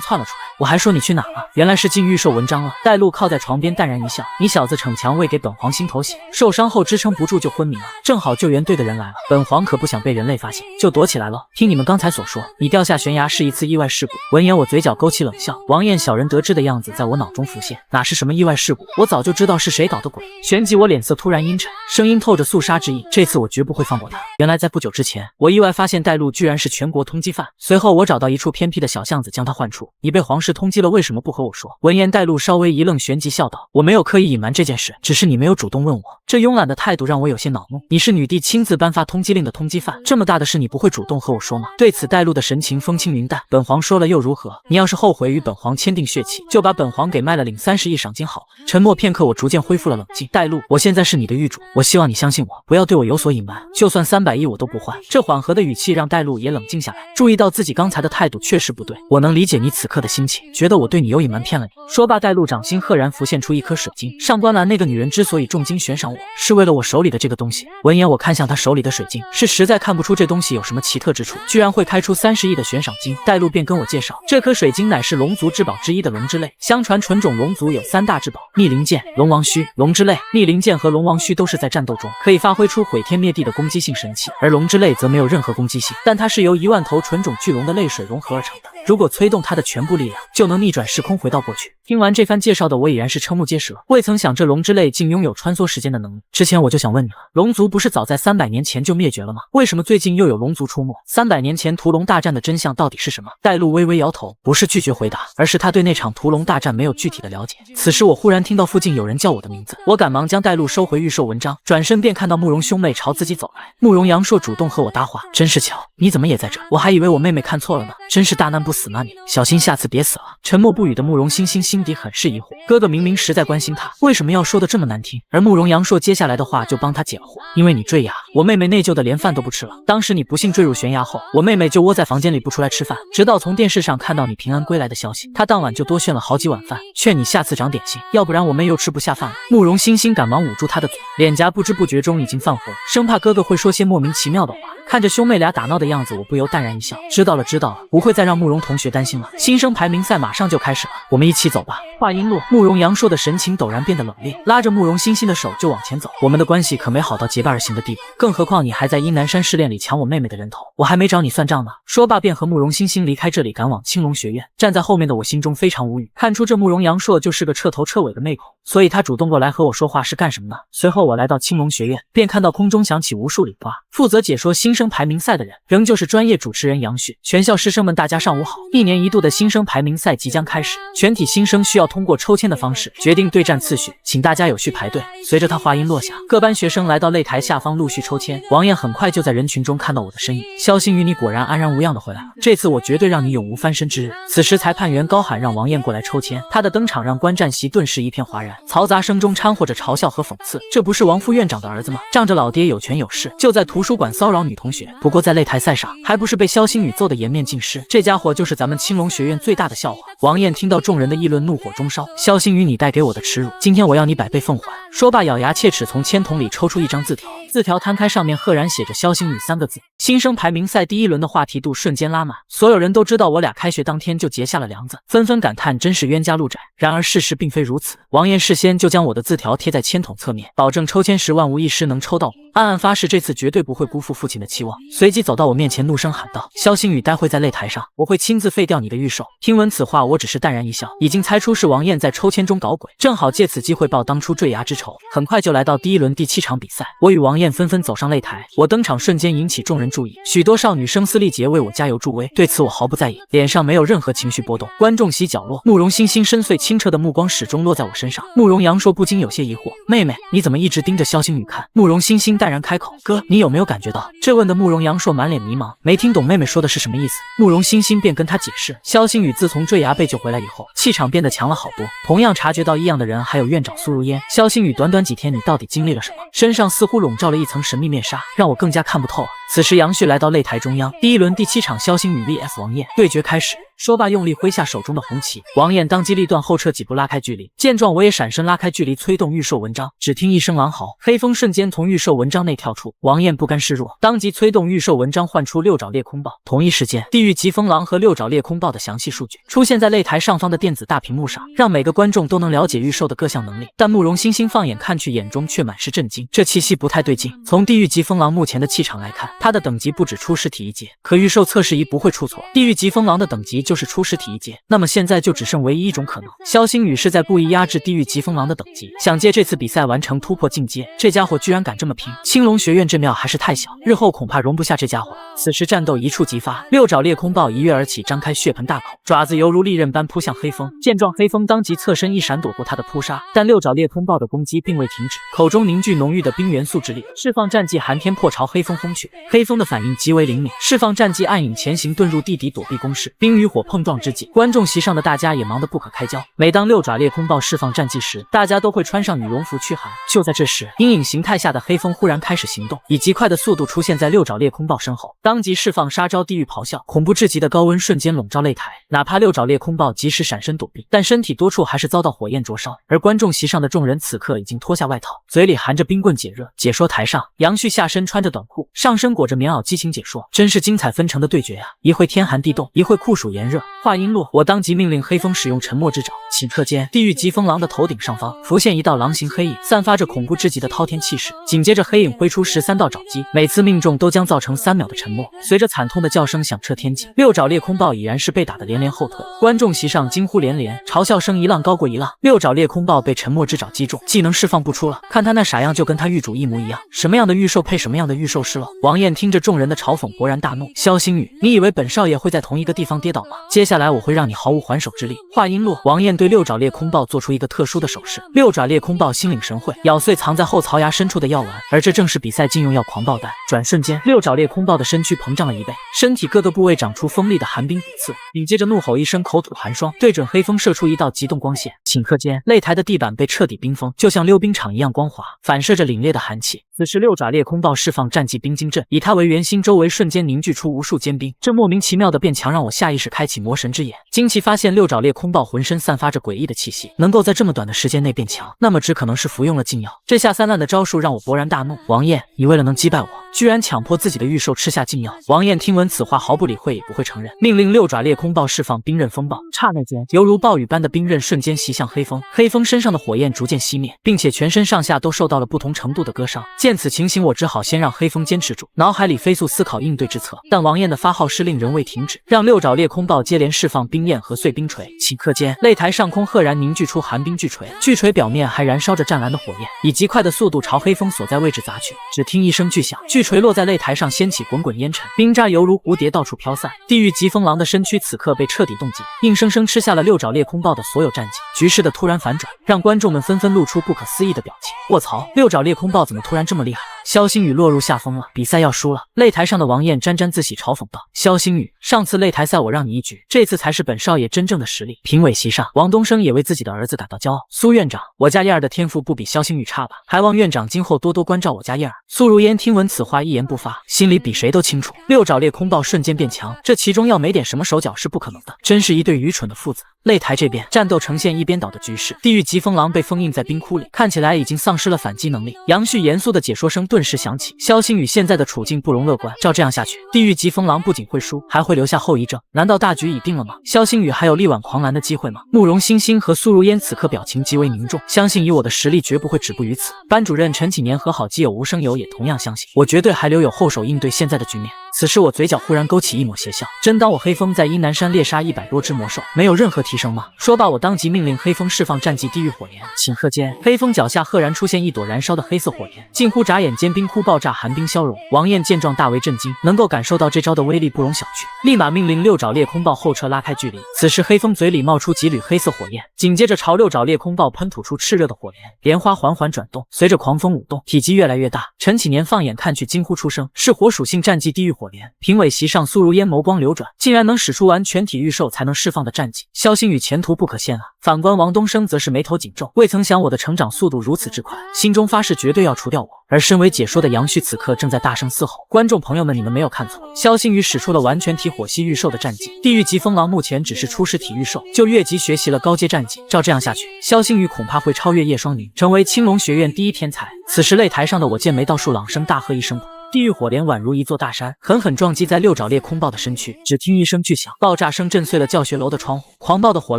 窜了出来。我还说你去哪了？原来是进预售文章了。带路靠在床边淡然一笑：“你小子逞强未给本皇心头血，受伤后支撑不住就昏迷了，正好救援队的人来了，本皇可不想被人类发现，就躲起来了。听你们刚才所说，你掉下悬崖是一次意外事故。”闻言，我嘴角勾起冷笑，王艳小人得志的样子在我脑中浮现，哪是什么意外事故？我早就知道是谁搞的鬼。旋即我脸色突然阴沉，声音透着肃杀之意：“这次我绝不会放过他。”原来在不久之前，我意外发现带路居然是全国通缉犯，随后我找到一处偏僻的小巷子将他唤出。“你被皇室通缉了，为什么不和我说？”闻言，带路稍微一愣，旋即笑道：“我没有刻意隐瞒这件事，只是你没有主动问我。”这慵懒的态度让我有些恼怒。你是女帝亲自颁发通缉令的通缉犯，这么大的事你不会主动和我说吗？对此，带路的神情风轻云淡：“本皇说了又如何？你要是后悔与本皇签订血契，就把本皇给卖了，领30亿赏金好了。”沉默片刻，我逐渐恢复了冷静。“带路，我现在是你的狱主，我希望你相信我，不要对我有所隐瞒，就算300亿我都不换。”这缓和的语气让带路也冷静下来，注意到自己刚才的态度确实不对。我能理解你此刻的心情，觉得我对你有隐瞒骗了你。说罢，带路掌心赫然浮现出一颗水晶，上官兰那个女人之所以重金悬赏我，是为了我手里的这个东西。闻言，我看向她手里的水晶，是实在看不出这东西有什么奇特之处，居然会开出30亿的悬赏金。带路便跟我介绍，这颗水晶乃是龙族至宝之一的龙之泪，相传纯种龙族有3大至宝：逆鳞剑、龙王须、龙之泪。逆鳞剑和龙王须都是在战斗中可以发挥出毁天灭地的攻击性神器，而龙之泪则没有任何攻击性，但它是由1万头纯种巨龙的泪水融合而成的，如果催动它的全部力量，就能逆转时空回到过去。听完这番介绍的我已然是瞠目结舌，未曾想这龙之泪竟拥有穿梭时间的能力。之前我就想问你了，龙族不是早在300年前就灭绝了吗？为什么最近又有龙族出没？300年前屠龙大战的真相到底是什么？带路微微摇头，不是拒绝回答，而是他对那场屠龙大战没有具体的了解。此时我忽然听到附近有人叫我的名字，我赶忙将带路收回预售文章，转身便看到慕容兄妹朝自己走来。慕容阳朔主动和我搭话，真是巧，你怎么也在这？我还以为我妹妹看错了呢，真是大难不死吗你？小心下次别死了。沉默不语的慕容欣欣心底很是疑惑，哥哥明明实在关心她，为什么要说的这么难听？而慕容阳朔接下来的话就帮他解了惑，因为你坠崖，我妹妹内疚的连饭都不吃了。当时你不幸坠入悬崖后，我妹妹就窝在房间里不出来吃饭，直到从电视上看到你平安归来的消息，她当晚就多炫了好几碗饭，劝你下次长点心，要不然我妹又吃不下饭了。慕容欣欣赶忙捂住她的嘴，脸颊不知不觉中已经泛红，生怕哥哥会说些莫名其妙的话。看着兄妹俩打闹的样子，我不由淡然一笑，知道了，不会再让慕容同学担心了。新生排名赛马上就开始了，我们一起走吧。话音落，慕容阳朔的神情陡然变得冷冽，拉着慕容欣欣的手就往前走。我们的关系可没好到结伴而行的地步，更何况你还在阴南山试炼里抢我妹妹的人头，我还没找你算账呢。说罢便和慕容欣欣离开这里，赶往青龙学院。站在后面的我心中非常无语，看出这慕容阳朔就是个彻头彻尾的妹孔，所以他主动过来和我说话是干什么呢？随后我来到青龙学院，便看到空中响起无数礼花，负责解说新生排名赛的人仍旧是专业主持人杨旭。全校师生们大家上午好，1年1度的新生排名赛即将开始，全体新生需要通过抽签的方式决定对战次序，请大家有序排队。随着他话音落下，各班学生来到擂台下方陆续抽签。王艳很快就在人群中看到我的身影，萧星宇，你果然安然无恙的回来了，这次我绝对让你永无翻身之日。此时裁判员高喊让王艳过来抽签，他的登场让观战席顿时一片哗然，嘈杂声中掺和着嘲笑和讽刺。这不是王副院长的儿子吗？仗着老爹有权有势，就在图书馆骚扰女同学，不过在擂台赛上还不是被萧星宇揍得颜面尽失，这家伙就是咱们青龙学院最大的笑话。王艳听到众人的议论，怒火中烧，萧星宇，你带给我的耻辱，今天我要你100倍奉还。说罢咬牙切齿从签筒里抽出一张字条，字条摊开，上面赫然写着萧星宇3个字。新生排名赛第1轮的话题度瞬间拉满，所有人都知道我俩开学当天就结下了梁子，纷纷感叹真是冤家路窄。然而事实并非如此，王艳事先就将我的字条贴在签筒侧面，保证抽签时万无一失能抽到我，暗暗发誓这次绝对不会辜负父亲的期望。随即走到我面前怒声喊道，萧星宇，待会在擂台上我会亲自废掉你的预售。听闻此话，我只是淡然一笑，已经猜出是王艳在抽签中搞鬼，正好借此机会报当初坠崖之仇。很快就来到第1轮第7场比赛，我与王艳纷纷走上擂台，我登场瞬间引起众人注意，许多少女声嘶力竭为我加油助威，对此我毫不在意，脸上没有任何情绪波动。观众席角落，慕容欣欣深邃清澈的目光始终落在我身上。慕容阳朔不禁有些疑惑，妹妹，你怎么一直盯着萧星宇看？慕容欣欣淡淡然开口：“哥，你有没有感觉到？”这问的慕容阳硕满脸迷茫，没听懂妹妹说的是什么意思。慕容欣欣便跟他解释，萧星宇自从坠崖被救回来以后，气场变得强了好多。同样察觉到异样的人还有院长苏如烟。萧星宇，短短几天你到底经历了什么？身上似乎笼罩了一层神秘面纱，让我更加看不透啊。此时杨旭来到擂台中央，第一轮第7场萧星宇 vs 王艳对决开始。说罢，用力挥下手中的红旗，王艳当机立断后撤几步，拉开距离。见状，我也闪身拉开距离，催动御兽文章。只听一声狼嚎，黑风瞬间从御兽文章内跳出。王艳不甘示弱，当即催动御兽文章唤出六爪裂空豹。同一时间，地狱疾风狼和六爪裂空豹的详细数据出现在擂台上方的电子大屏幕上，让每个观众都能了解御兽的各项能力。但慕容欣欣放眼看去，眼中却满是震惊，这气息不太对劲。从地狱疾风狼目前的气场来看，它的等级不止初始体一阶，可御兽测试仪不会出错，地狱疾风狼的等级就是初始体一阶。那么现在就只剩唯一一种可能，萧星宇是在故意压制地狱疾风狼的等级，想借这次比赛完成突破进阶。这家伙居然敢这么拼，青龙学院这庙还是太小，日后恐怕容不下这家伙了。此时战斗一触即发，六爪裂空豹一跃而起，张开血盆大口，爪子犹如利刃般扑向黑风。见状，黑风当即侧身一闪躲过他的扑杀，但六爪裂空豹的攻击并未停止，口中凝聚浓郁的冰元素之力，释放战技寒天破朝黑风轰去。黑风的反应极为灵敏，释放战技暗影前行遁入地底躲避攻势。冰与火碰撞之际，观众席上的大家也忙得不可开交。每当六爪裂空豹释放战技时，大家都会穿上羽绒服驱寒。就在这时，阴影形态下的黑风忽然开始行动，以极快的速度出现在六爪裂空豹身后，当即释放杀招地狱咆哮，恐怖至极的高温瞬间笼罩擂台。哪怕六爪裂空豹及时闪身躲避，但身体多处还是遭到火焰灼烧。而观众席上的众人此刻已经脱下外套，嘴里含着冰棍解热。解说台上，杨旭下身穿着短裤，上身裹着棉袄，激情解说，真是精彩纷呈的对决呀！一会天寒地冻，一会酷暑炎热。话音落，我当即命令黑风使用沉默之爪。顷刻间，地狱疾风狼的头顶上方浮现一道狼形黑影，散发着恐怖至极的滔天气势。紧接着，黑影挥出13道爪击，每次命中都将造成3秒的沉默。随着惨痛的叫声响彻天际，六爪裂空豹已然是被打得连连后退。观众席上惊呼连连，嘲笑声一浪高过一浪。六爪裂空豹被沉默之爪击中，技能释放不出了，看他那傻样就跟他狱主一模一样。什么样的御兽配什么样的御兽师了？王艳听着众人的嘲讽，勃然大怒：萧星宇，你以为本少爷会在同一个地方跌倒吗？接下来我会让你毫无还手之力。话音落，王艳对六爪裂空豹做出一个特殊的手势，六爪裂空豹心领神会，咬碎藏在后槽牙深处的药丸，而这正是比赛禁用药狂暴弹。转瞬间，六爪裂空豹的身躯膨胀了1倍，身体各个部位长出锋利的寒冰骨刺，紧接着怒吼一声，口吐寒霜，对准黑风射出一道极冻光线。顷刻间，擂台的地板被彻底冰封，就像溜冰场一样光滑，反射着凛冽的寒气。此时，六爪裂空豹释放战技冰晶阵，以它为圆心，周围瞬间凝聚出无数坚冰。这莫名其妙的变强让我下意识开启魔神之眼。惊奇发现，六爪裂空豹浑身散发着诡异的气息，能够在这么短的时间内变强，那么只可能是服用了禁药。这下三滥的招数让我勃然大怒。王艳，你为了能击败我，居然强迫自己的御兽吃下禁药。王艳听闻此话毫不理会，也不会承认，命令六爪裂空豹释放冰刃风暴。刹那间，犹如暴雨般的冰刃瞬间袭向黑风，黑风身上的火焰逐渐熄灭，并且全身上下都受到了不同程度的割伤。见此情形，我只好先让黑风坚持住，脑海里飞速思考应对之策。但王艳的发号施令仍未停止，让六爪裂空豹接连释放冰焰和碎冰锤。顷刻间，擂台上空赫然凝聚出寒冰巨锤，巨锤表面还燃烧着湛蓝的火焰，以极快的速度朝黑风所在位置砸去。只听一声巨响，巨锤落在擂台上，掀起滚滚烟尘，冰渣犹如蝴蝶到处飘散。地狱疾风狼的身躯此刻被彻底冻结，硬生生吃下了六爪裂空豹的所有战绩。局势的突然反转，让观众们纷纷露出不可思议的表情。卧槽，六爪裂空豹怎么突然这么厉害？萧星宇落入下风了，比赛要输了。擂台上的王艳沾沾自喜，嘲讽道：萧星宇，上次擂台赛我让你一局，这次才是本少爷真正的实力。评委席上，王东升也为自己的儿子感到骄傲。苏院长，我家燕儿的天赋不比萧星宇差吧？还望院长今后多多关照我家燕儿。苏如烟听闻此话，一言不发，心里比谁都清楚，六爪裂空豹瞬间变强，这其中要没点什么手脚是不可能的，真是一对愚蠢的父子。擂台这边，战斗呈现一边倒的局势，地狱疾风狼被封印在冰窟里，看起来已经丧失了反击能力。杨旭严肃的解说声顿时响起，萧星宇现在的处境不容乐观，照这样下去，地狱疾风狼不仅会输，还会留下后遗症。难道大局已定了吗？萧星宇还有力挽狂澜的机会吗？慕容欣欣和苏如烟此刻表情极为凝重，相信以我的实力绝不会止步于此。班主任陈启年和好基友吴生友也同样相信，我绝对还留有后手应对现在的局面。此时我嘴角忽然勾起一抹邪笑，真当我黑风在阴南山猎杀100多只魔兽，没有任何提升吗？说罢，我当即命令黑风释放战绩地狱火莲。顷刻间，黑风脚下赫然出现一朵燃烧的黑色火焰，近乎眨眼间冰窟爆炸，寒冰消融。王燕见状大为震惊，能够感受到这招的威力不容小觑，立马命令六爪裂空爆后撤拉开距离。此时黑风嘴里冒出几缕黑色火焰，紧接着朝六爪裂空爆喷吐出炽热的火莲，莲花缓缓转动，随着狂风舞动，体积越来越大。陈启年放眼看去，惊呼出声：“是火属性战绩地狱火莲！”评委席上，苏如烟眸光流转，竟然能使出完全体御兽才能释放的战绩，萧星宇前途不可限啊！反观王东升则是眉头紧皱，未曾想我的成长速度如此之快，心中发誓绝对要除掉我。而身为解说的杨旭此刻正在大声嘶吼：“观众朋友们，你们没有看错，萧星宇使出了完全体火系御兽的战绩。地狱疾风狼目前只是初始体御兽，就越级学习了高阶战绩，照这样下去，萧星宇恐怕会超越叶双云，成为青龙学院第一天才。”此时擂台上的我见梅道树朗声大喝一声：“地狱火莲宛如一座大山，狠狠撞击在六爪裂空爆的身躯。只听一声巨响，爆炸声震碎了教学楼的窗户，狂暴的火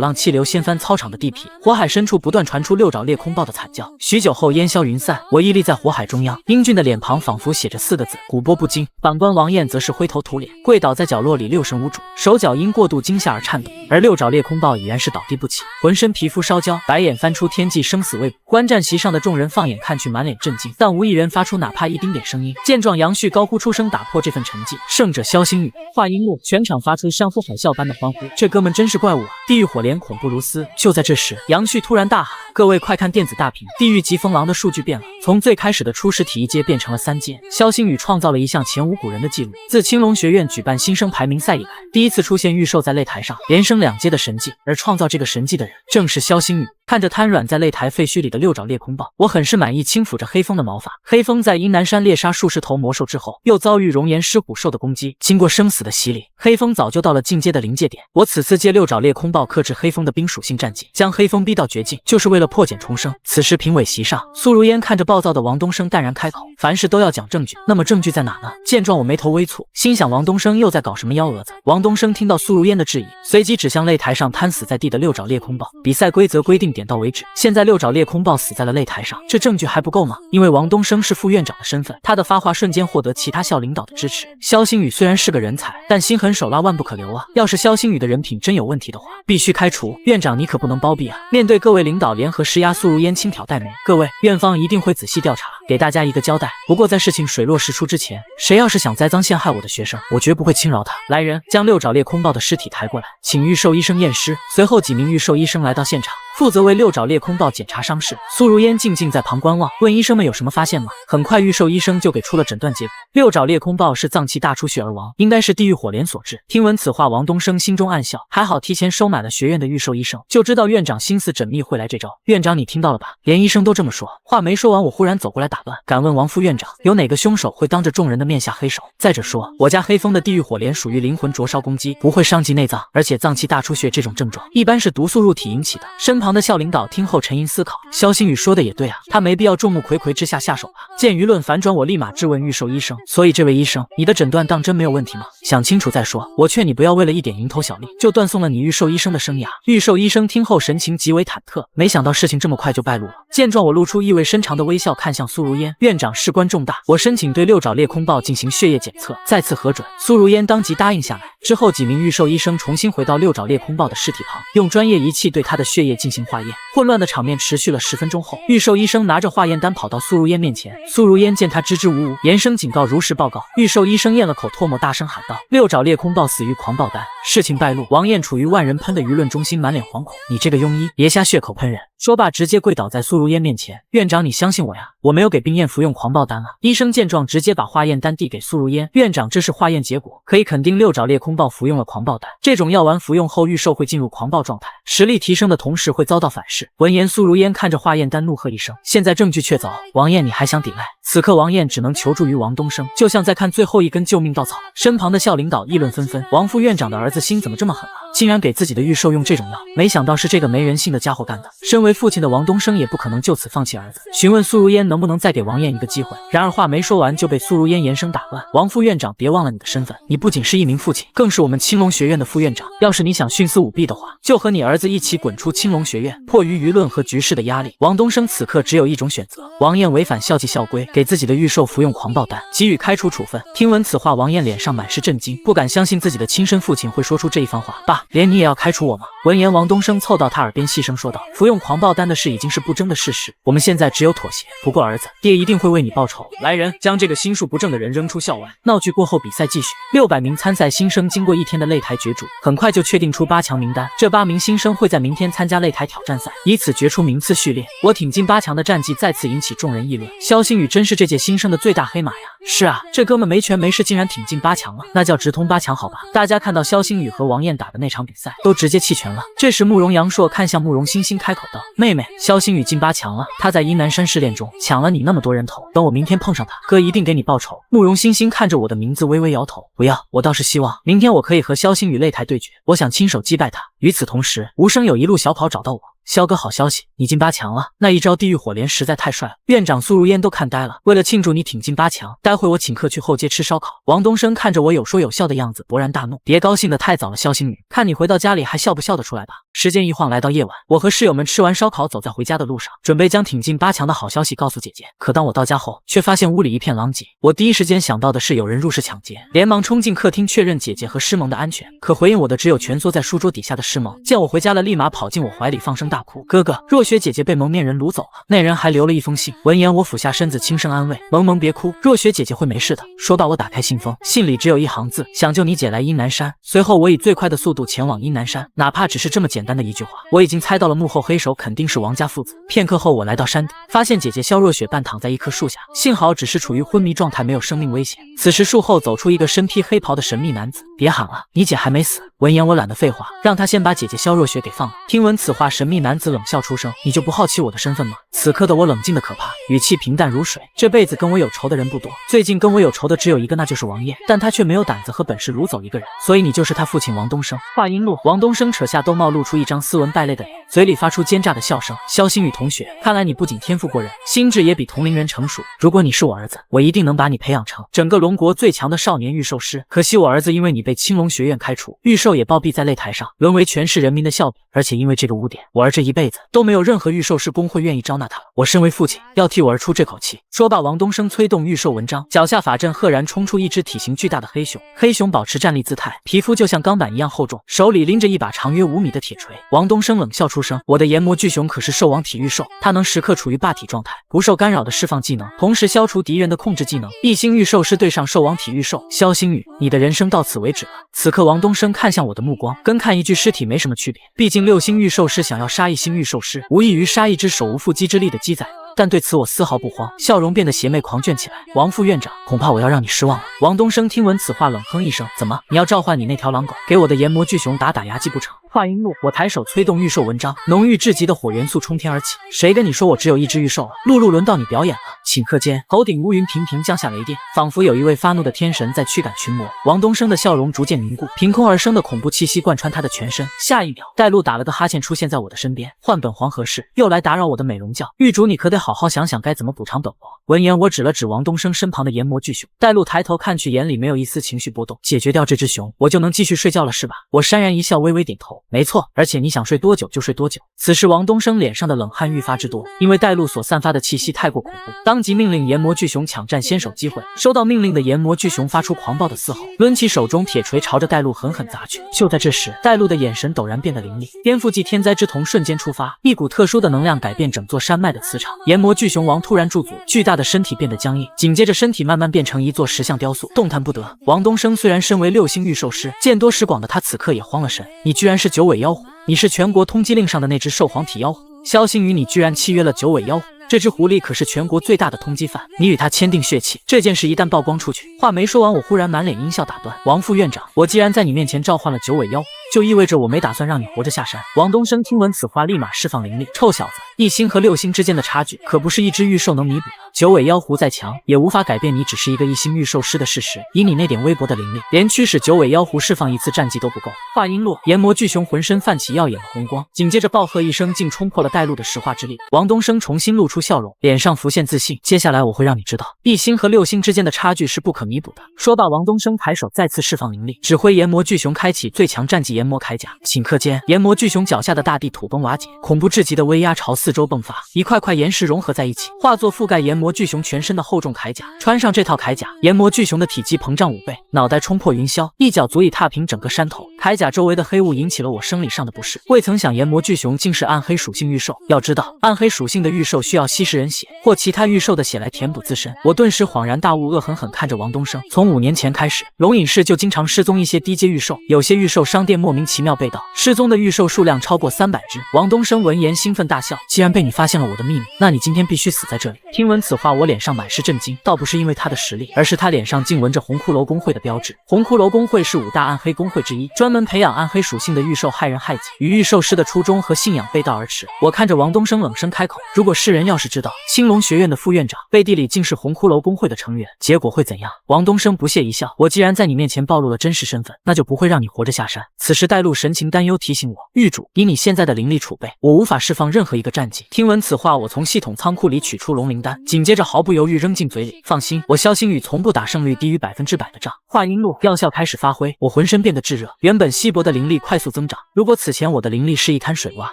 浪气流掀翻操场的地皮，火海深处不断传出六爪裂空爆的惨叫。许久后烟消云散，我屹立在火海中央，英俊的脸庞仿佛写着4个字：古波不惊。反观王燕则是灰头土脸，跪倒在角落里，六神无主，手脚因过度惊吓而颤抖。而六爪裂空爆已然是倒地不起，浑身皮肤烧焦，白眼翻出天际，生死未卜。观战席上的众人放眼看去，满脸震惊，但无一人发出哪怕一丁点声音。见状，杨旭高呼出声打破这份沉寂：“胜者萧星宇！”话音落，全场发出山呼海啸般的欢呼。这哥们真是怪物啊！地狱火莲恐怖如斯。就在这时，杨旭突然大喊：“各位快看电子大屏！地狱疾风狼的数据变了，从最开始的初始体1阶变成了3阶。萧星宇创造了一项前无古人的记录，自青龙学院举办新生排名赛以来，第一次出现御兽在擂台上连升2阶的神迹，而创造这个神迹的人正是萧星宇。看着瘫软在擂台废墟里的六爪裂空爆，我很是满意，轻抚着黑风的毛发。黑风在阴南山猎杀数十头魔兽之后，又遭遇熔岩狮虎兽的攻击，经过生死的洗礼，黑风早就到了进阶的临界点。我此次借六爪裂空爆克制黑风的冰属性战绩，将黑风逼到绝境，就是为了破茧重生。此时评委席上，苏如烟看着暴躁的王东升，淡然开口：“凡事都要讲证据，那么证据在哪呢？”见状，我眉头微蹙，心想王东升又在搞什么幺蛾子。王东升听到苏如烟的质疑，随即指向擂台上瘫死在地的六爪裂空爆：“比赛规则规定点到为止，现在六爪裂空爆死在了擂台上，这证据还不够吗？”因为王东升是副院长的身份，他的发话瞬间获得其他校领导的支持。萧星宇虽然是个人才，但心狠手辣万不可留啊！要是萧星宇的人品真有问题的话，必须开除。院长你可不能包庇啊！面对各位领导联合施压，苏如烟轻挑黛眉：“各位，院方一定会仔细调查，给大家一个交代。不过在事情水落石出之前，谁要是想栽赃陷害我的学生，我绝不会轻饶他。来人，将六爪裂空爆的尸体抬过来，请御兽医生验尸。”随后几名御兽医生来到现场，负责为六爪裂空爆检查伤势。苏如烟静静在旁观望，问医生们有什么发现吗？很快御兽医生就给出了诊断结果：六爪裂空爆是脏器大出血而亡，应该是地狱火莲所致。听闻此话，王东升心中暗笑，还好提前收买了学院的御兽医生，就知道院长心思缜密会来这招。院长你听到了吧？连医生都这么说。话没说完，我忽然走过来打断：“敢问王副院长，有哪个凶手会当着众人的面下黑手？再者说，我家黑风的地狱火莲属于灵魂灼烧攻击，不会伤及内脏，而且脏器大出血这种症状一般是毒素入体引起的。”身旁的校领导听后沉吟思考，萧星宇说的也对啊，他没必要众目睽睽之下下手吧。见舆论反转，我立马质问御兽医生：“所以这位医生，你的诊断当真没有问题吗？想清楚再说。我劝你不要为了一点蝇头小利，就断送了你御兽医生的生涯。”御兽医生听后神情极为忐忑，没想到事情这么快就败露了。见状，我露出意味深长的微笑，看向苏如烟：“院长事关重大，我申请对六爪裂空爆进行血液检测，再次核准。”苏如烟当即答应下来。之后几名御兽医生重新回到六爪裂空爆的尸体旁，用专业仪器对他的血液进行化验。混乱的场面持续了10分钟后，御兽医生拿着化验单跑到苏如烟面前。苏如烟见他支支吾吾，严声警告如实报告。御兽医生咽了口唾沫，大声喊道：“六爪裂空爆死于狂暴丹。”事情败露，王燕处于万人喷的舆论中心，满脸惶恐：“你这个庸医，别瞎血口喷人！”说罢，直接跪倒在苏如烟面前：“院长，你相信我呀，我没有给冰燕服用狂暴丹啊！”医生见状，直接把化验单递给苏如烟：“院长，这是化验结果，可以肯定六爪裂空爆服用了狂暴丹。这种药丸服用后，御兽会进入狂暴状态，实力提升的同时会遭到反噬。”闻言，苏如烟看着化验单怒喝一声：“现在证据确凿，王燕你还想抵赖？”此刻王燕只能求助于王东升，就像在看最后一根救命稻草。身旁的校领导议论纷纷：“王副院长的儿子心怎么这么狠啊？竟然给自己的御兽用这种药，没想到是这个没人性的家伙干的。身为父亲的王东升也不可能就此放弃儿子，询问苏如烟能不能再给王艳一个机会。然而话没说完就被苏如烟言声打断：“王副院长，别忘了你的身份，你不仅是一名父亲，更是我们青龙学院的副院长。要是你想徇私舞弊的话，就和你儿子一起滚出青龙学院。”迫于舆论和局势的压力，王东升此刻只有一种选择：王艳违反校纪校规，给自己的御兽服用狂暴丹，给予开除处分。听闻此话，王艳脸上满是震惊，不敢相信自己的亲生父亲会说出这一番话。爸，连你也要开除我吗？闻言，王东升凑到他耳边细声说道：“服用狂暴丹的事已经是不争的事实，我们现在只有妥协。不过儿子，爹一定会为你报仇。来人，将这个心术不正的人扔出校外。”闹剧过后，比赛继续，600名参赛新生经过一天的擂台角逐，很快就确定出8强名单。这8名新生会在明天参加擂台挑战赛，以此决出名次序列。我挺进8强的战绩再次引起众人议论。肖星宇真是这届新生的最大黑马呀！是啊，这哥们没权没势，竟然挺进8强了，那叫直通8强好吧？大家看到肖星宇和王艳打的那场比赛，都直接弃权了。这时慕容阳朔看向慕容欣欣，开口道：“妹妹，肖星宇进8强了，他在阴南山试炼中抢了你那么多人头，等我明天碰上他，哥一定给你报仇。”慕容欣欣看着我的名字微微摇头：“不要，我倒是希望明天我可以和肖星宇擂台对决，我想亲手击败他。”与此同时，无声有一路小跑找到我：“肖哥，好消息，你进8强了！那一招地狱火莲实在太帅了，院长苏如烟都看呆了。为了庆祝你挺进8强，待会我请客去后街吃烧烤。”王东升看着我有说有笑的样子，勃然大怒：“别高兴得太早了，肖星宇，看你回到家里还笑不笑得出来吧？”时间一晃来到夜晚，我和室友们吃完烧烤，走在回家的路上，准备将挺进8强的好消息告诉姐姐。可当我到家后，却发现屋里一片狼藉。我第一时间想到的是有人入室抢劫，连忙冲进客厅确认姐姐和师萌的安全。可回应我的只有蜷缩在书桌底下的师萌。见我回家了，立马跑进我怀里，放声大哭：“哥哥，若雪姐姐被蒙面人掳走了，那人还留了一封信。”闻言，我俯下身子轻声安慰：“萌萌别哭，若雪姐姐会没事的。”说罢，我打开信封，信里只有一行字：“想救你姐来阴南山。”随后我以最快的速度前往阴南山，哪怕只是这么简单的一句话，我已经猜到了幕后黑手肯定是王家父子。片刻后，我来到山顶，发现姐姐肖若雪半躺在一棵树下，幸好只是处于昏迷状态，没有生命危险。此时树后走出一个身披黑袍的神秘男子：“别喊了，你姐还没死。”闻言，我懒得废话，让他先把姐姐肖若雪给放了。听闻此话，神秘男子冷笑出声：“你就不好奇我的身份吗？”此刻的我冷静的可怕，语气平淡如水。这辈子跟我有仇的人不多，最近跟我有仇的只有一个，那就是王艳，但他却没有胆子和本事掳走一个人，所以你就是他父亲王东升。话音落，王东升扯下兜帽，露出一张斯文败类的脸，嘴里发出奸诈的笑声：“肖星宇同学，看来你不仅天赋过人，心智也比同龄人成熟。如果你是我儿子，我一定能把你培养成整个龙国最强的少年御兽师。可惜我儿子因为你被青龙学院开除，御兽也暴毙在擂台上，沦为全市人民的笑柄。而且因为这个污点，我儿这一辈子都没有任何御兽师工会愿意招纳他了。我身为父亲，要替我儿出这口气。”说罢，王东升催动御兽文章，脚下法阵赫然冲出一只体型巨大的黑熊。黑熊保持站立姿态，皮肤就像钢板一样厚重，手里拎着一把长约5米的铁锤。王东升冷笑出声：“我的炎魔巨熊可是兽王体御兽，它能时刻处于霸体状态，不受干扰的释放技能，同时消除敌人的控制技能。一星御兽师对上兽王体御兽，肖星宇，你的人生到此为止了。”此刻，王东升看向我的目光，跟看一具尸体没什么区别。毕竟6星御兽师想要杀1星御兽师，无异于杀一只手无缚鸡之力的鸡仔。但对此我丝毫不慌，笑容变得邪魅狂狷起来：“王副院长，恐怕我要让你失望了。”王东升听闻此话，冷哼一声：“怎么，你要召唤你那条狼狗给我的炎魔巨熊打牙祭不成？”话音落，我抬手催动御兽文章，浓郁至极的火元素冲天而起。谁跟你说我只有一只御兽了？陆路轮到你表演了。顷刻间，头顶乌云频频降下雷电，仿佛有一位发怒的天神在驱赶群魔。王东升的笑容逐渐凝固，凭空而生的恐怖气息贯穿他的全身。下一秒，带路打了个哈欠出现在我的身边：“换本皇何事？又来打扰我的美容觉？狱主，你可得好好想想该怎么补偿本王。”闻言，我指了指王东升身旁的炎魔巨熊。带路抬头看去，眼里没有一丝情绪波动。解决掉这只熊，我就能继续睡觉了是吧？我潸然一笑，微微点头：“没错，而且你想睡多久就睡多久。”此时王东升脸上的冷汗愈发之多，因为带路所散发的气息太过恐怖，当即命令炎魔巨熊抢占先手机会。收到命令的炎魔巨熊发出狂暴的嘶吼，抡起手中铁锤朝着带路狠狠砸去。就在这时，带路的眼神陡然变得凌厉，颠覆季天灾之瞳瞬间出发，一股特殊的能量改变整座山脉的磁场。炎魔巨熊王突然驻足，巨大的身体变得僵硬，紧接着身体慢慢变成一座石像雕塑，动弹不得。王东升虽然身为6星御兽师，见多识广的他此刻也慌了神：“你居然是九尾妖狐！你是全国通缉令上的那只兽皇体妖狐，肖星宇，你居然契约了九尾妖狐！这只狐狸可是全国最大的通缉犯，你与他签订血契，这件事一旦曝光出去……”话没说完，我忽然满脸阴笑打断：“王副院长，我既然在你面前召唤了九尾妖狐，就意味着我没打算让你活着下山。”王东升听闻此话，立马释放灵力：“臭小子， 1星和6星之间的差距，可不是一只御兽能弥补的。九尾妖狐再强，也无法改变你只是一个1星御兽师的事实。以你那点微薄的灵力，连驱使九尾妖狐释放1次战绩都不够。话音落，炎魔巨熊浑身泛起耀眼的红光，紧接着暴喝一声，竟冲破了带路的石化之力。王东升重新露出笑容，脸上浮现自信。接下来我会让你知道，1星和6星之间的差距是不可弥补的。说罢，王东升抬手再次释放灵力，指挥炎魔巨熊开启最强战绩炎魔铠甲。顷刻间，炎魔巨熊脚下的大地土崩瓦解，恐怖至极的威压朝四周迸发，一块块岩石融合在一起，化作覆盖炎魔巨熊全身的厚重铠甲。穿上这套铠甲，炎魔巨熊的体积膨胀5倍，脑袋冲破云霄，一脚足以踏平整个山头。铠甲周围的黑雾引起了我生理上的不适，未曾想炎魔巨熊竟是暗黑属性御兽。要知道，暗黑属性的御兽需要吸食人血或其他御兽的血来填补自身。我顿时恍然大悟，恶狠狠看着王东升。从5年前开始，龙隐市就经常失踪一些低阶御兽，有些御兽商店莫名其妙被盗，失踪的御兽数量超过300只。王东升闻言兴奋大笑，既然被你发现了我的秘密，那你今天必须死在这里。听闻此话，我脸上满是震惊，倒不是因为他的实力，而是他脸上竟纹着红骷髅公会的标志。红骷髅公会是5大暗黑公会之一，专门培养暗黑属性的御兽，害人害己，与御兽师的初衷和信仰背道而驰。我看着王东升冷声开口，如果世人要是知道青龙学院的副院长背地里竟是红骷髅公会的成员，结果会怎样？王东升不屑一笑，我既然在你面前暴露了真实身份，那就不会让你活着下山。此时带路神情担忧提醒我，狱主，以你现在的灵力储备，我无法释放任何一个战绩。听闻此话，我从系统仓库里取出龙灵丹，紧接着毫不犹豫扔进嘴里。放心，我萧星宇从不打胜率低于100%的仗。话音落，药效开始发挥，我浑身变得炙热，原本稀薄的灵力快速增长。如果此前我的灵力是一滩水洼，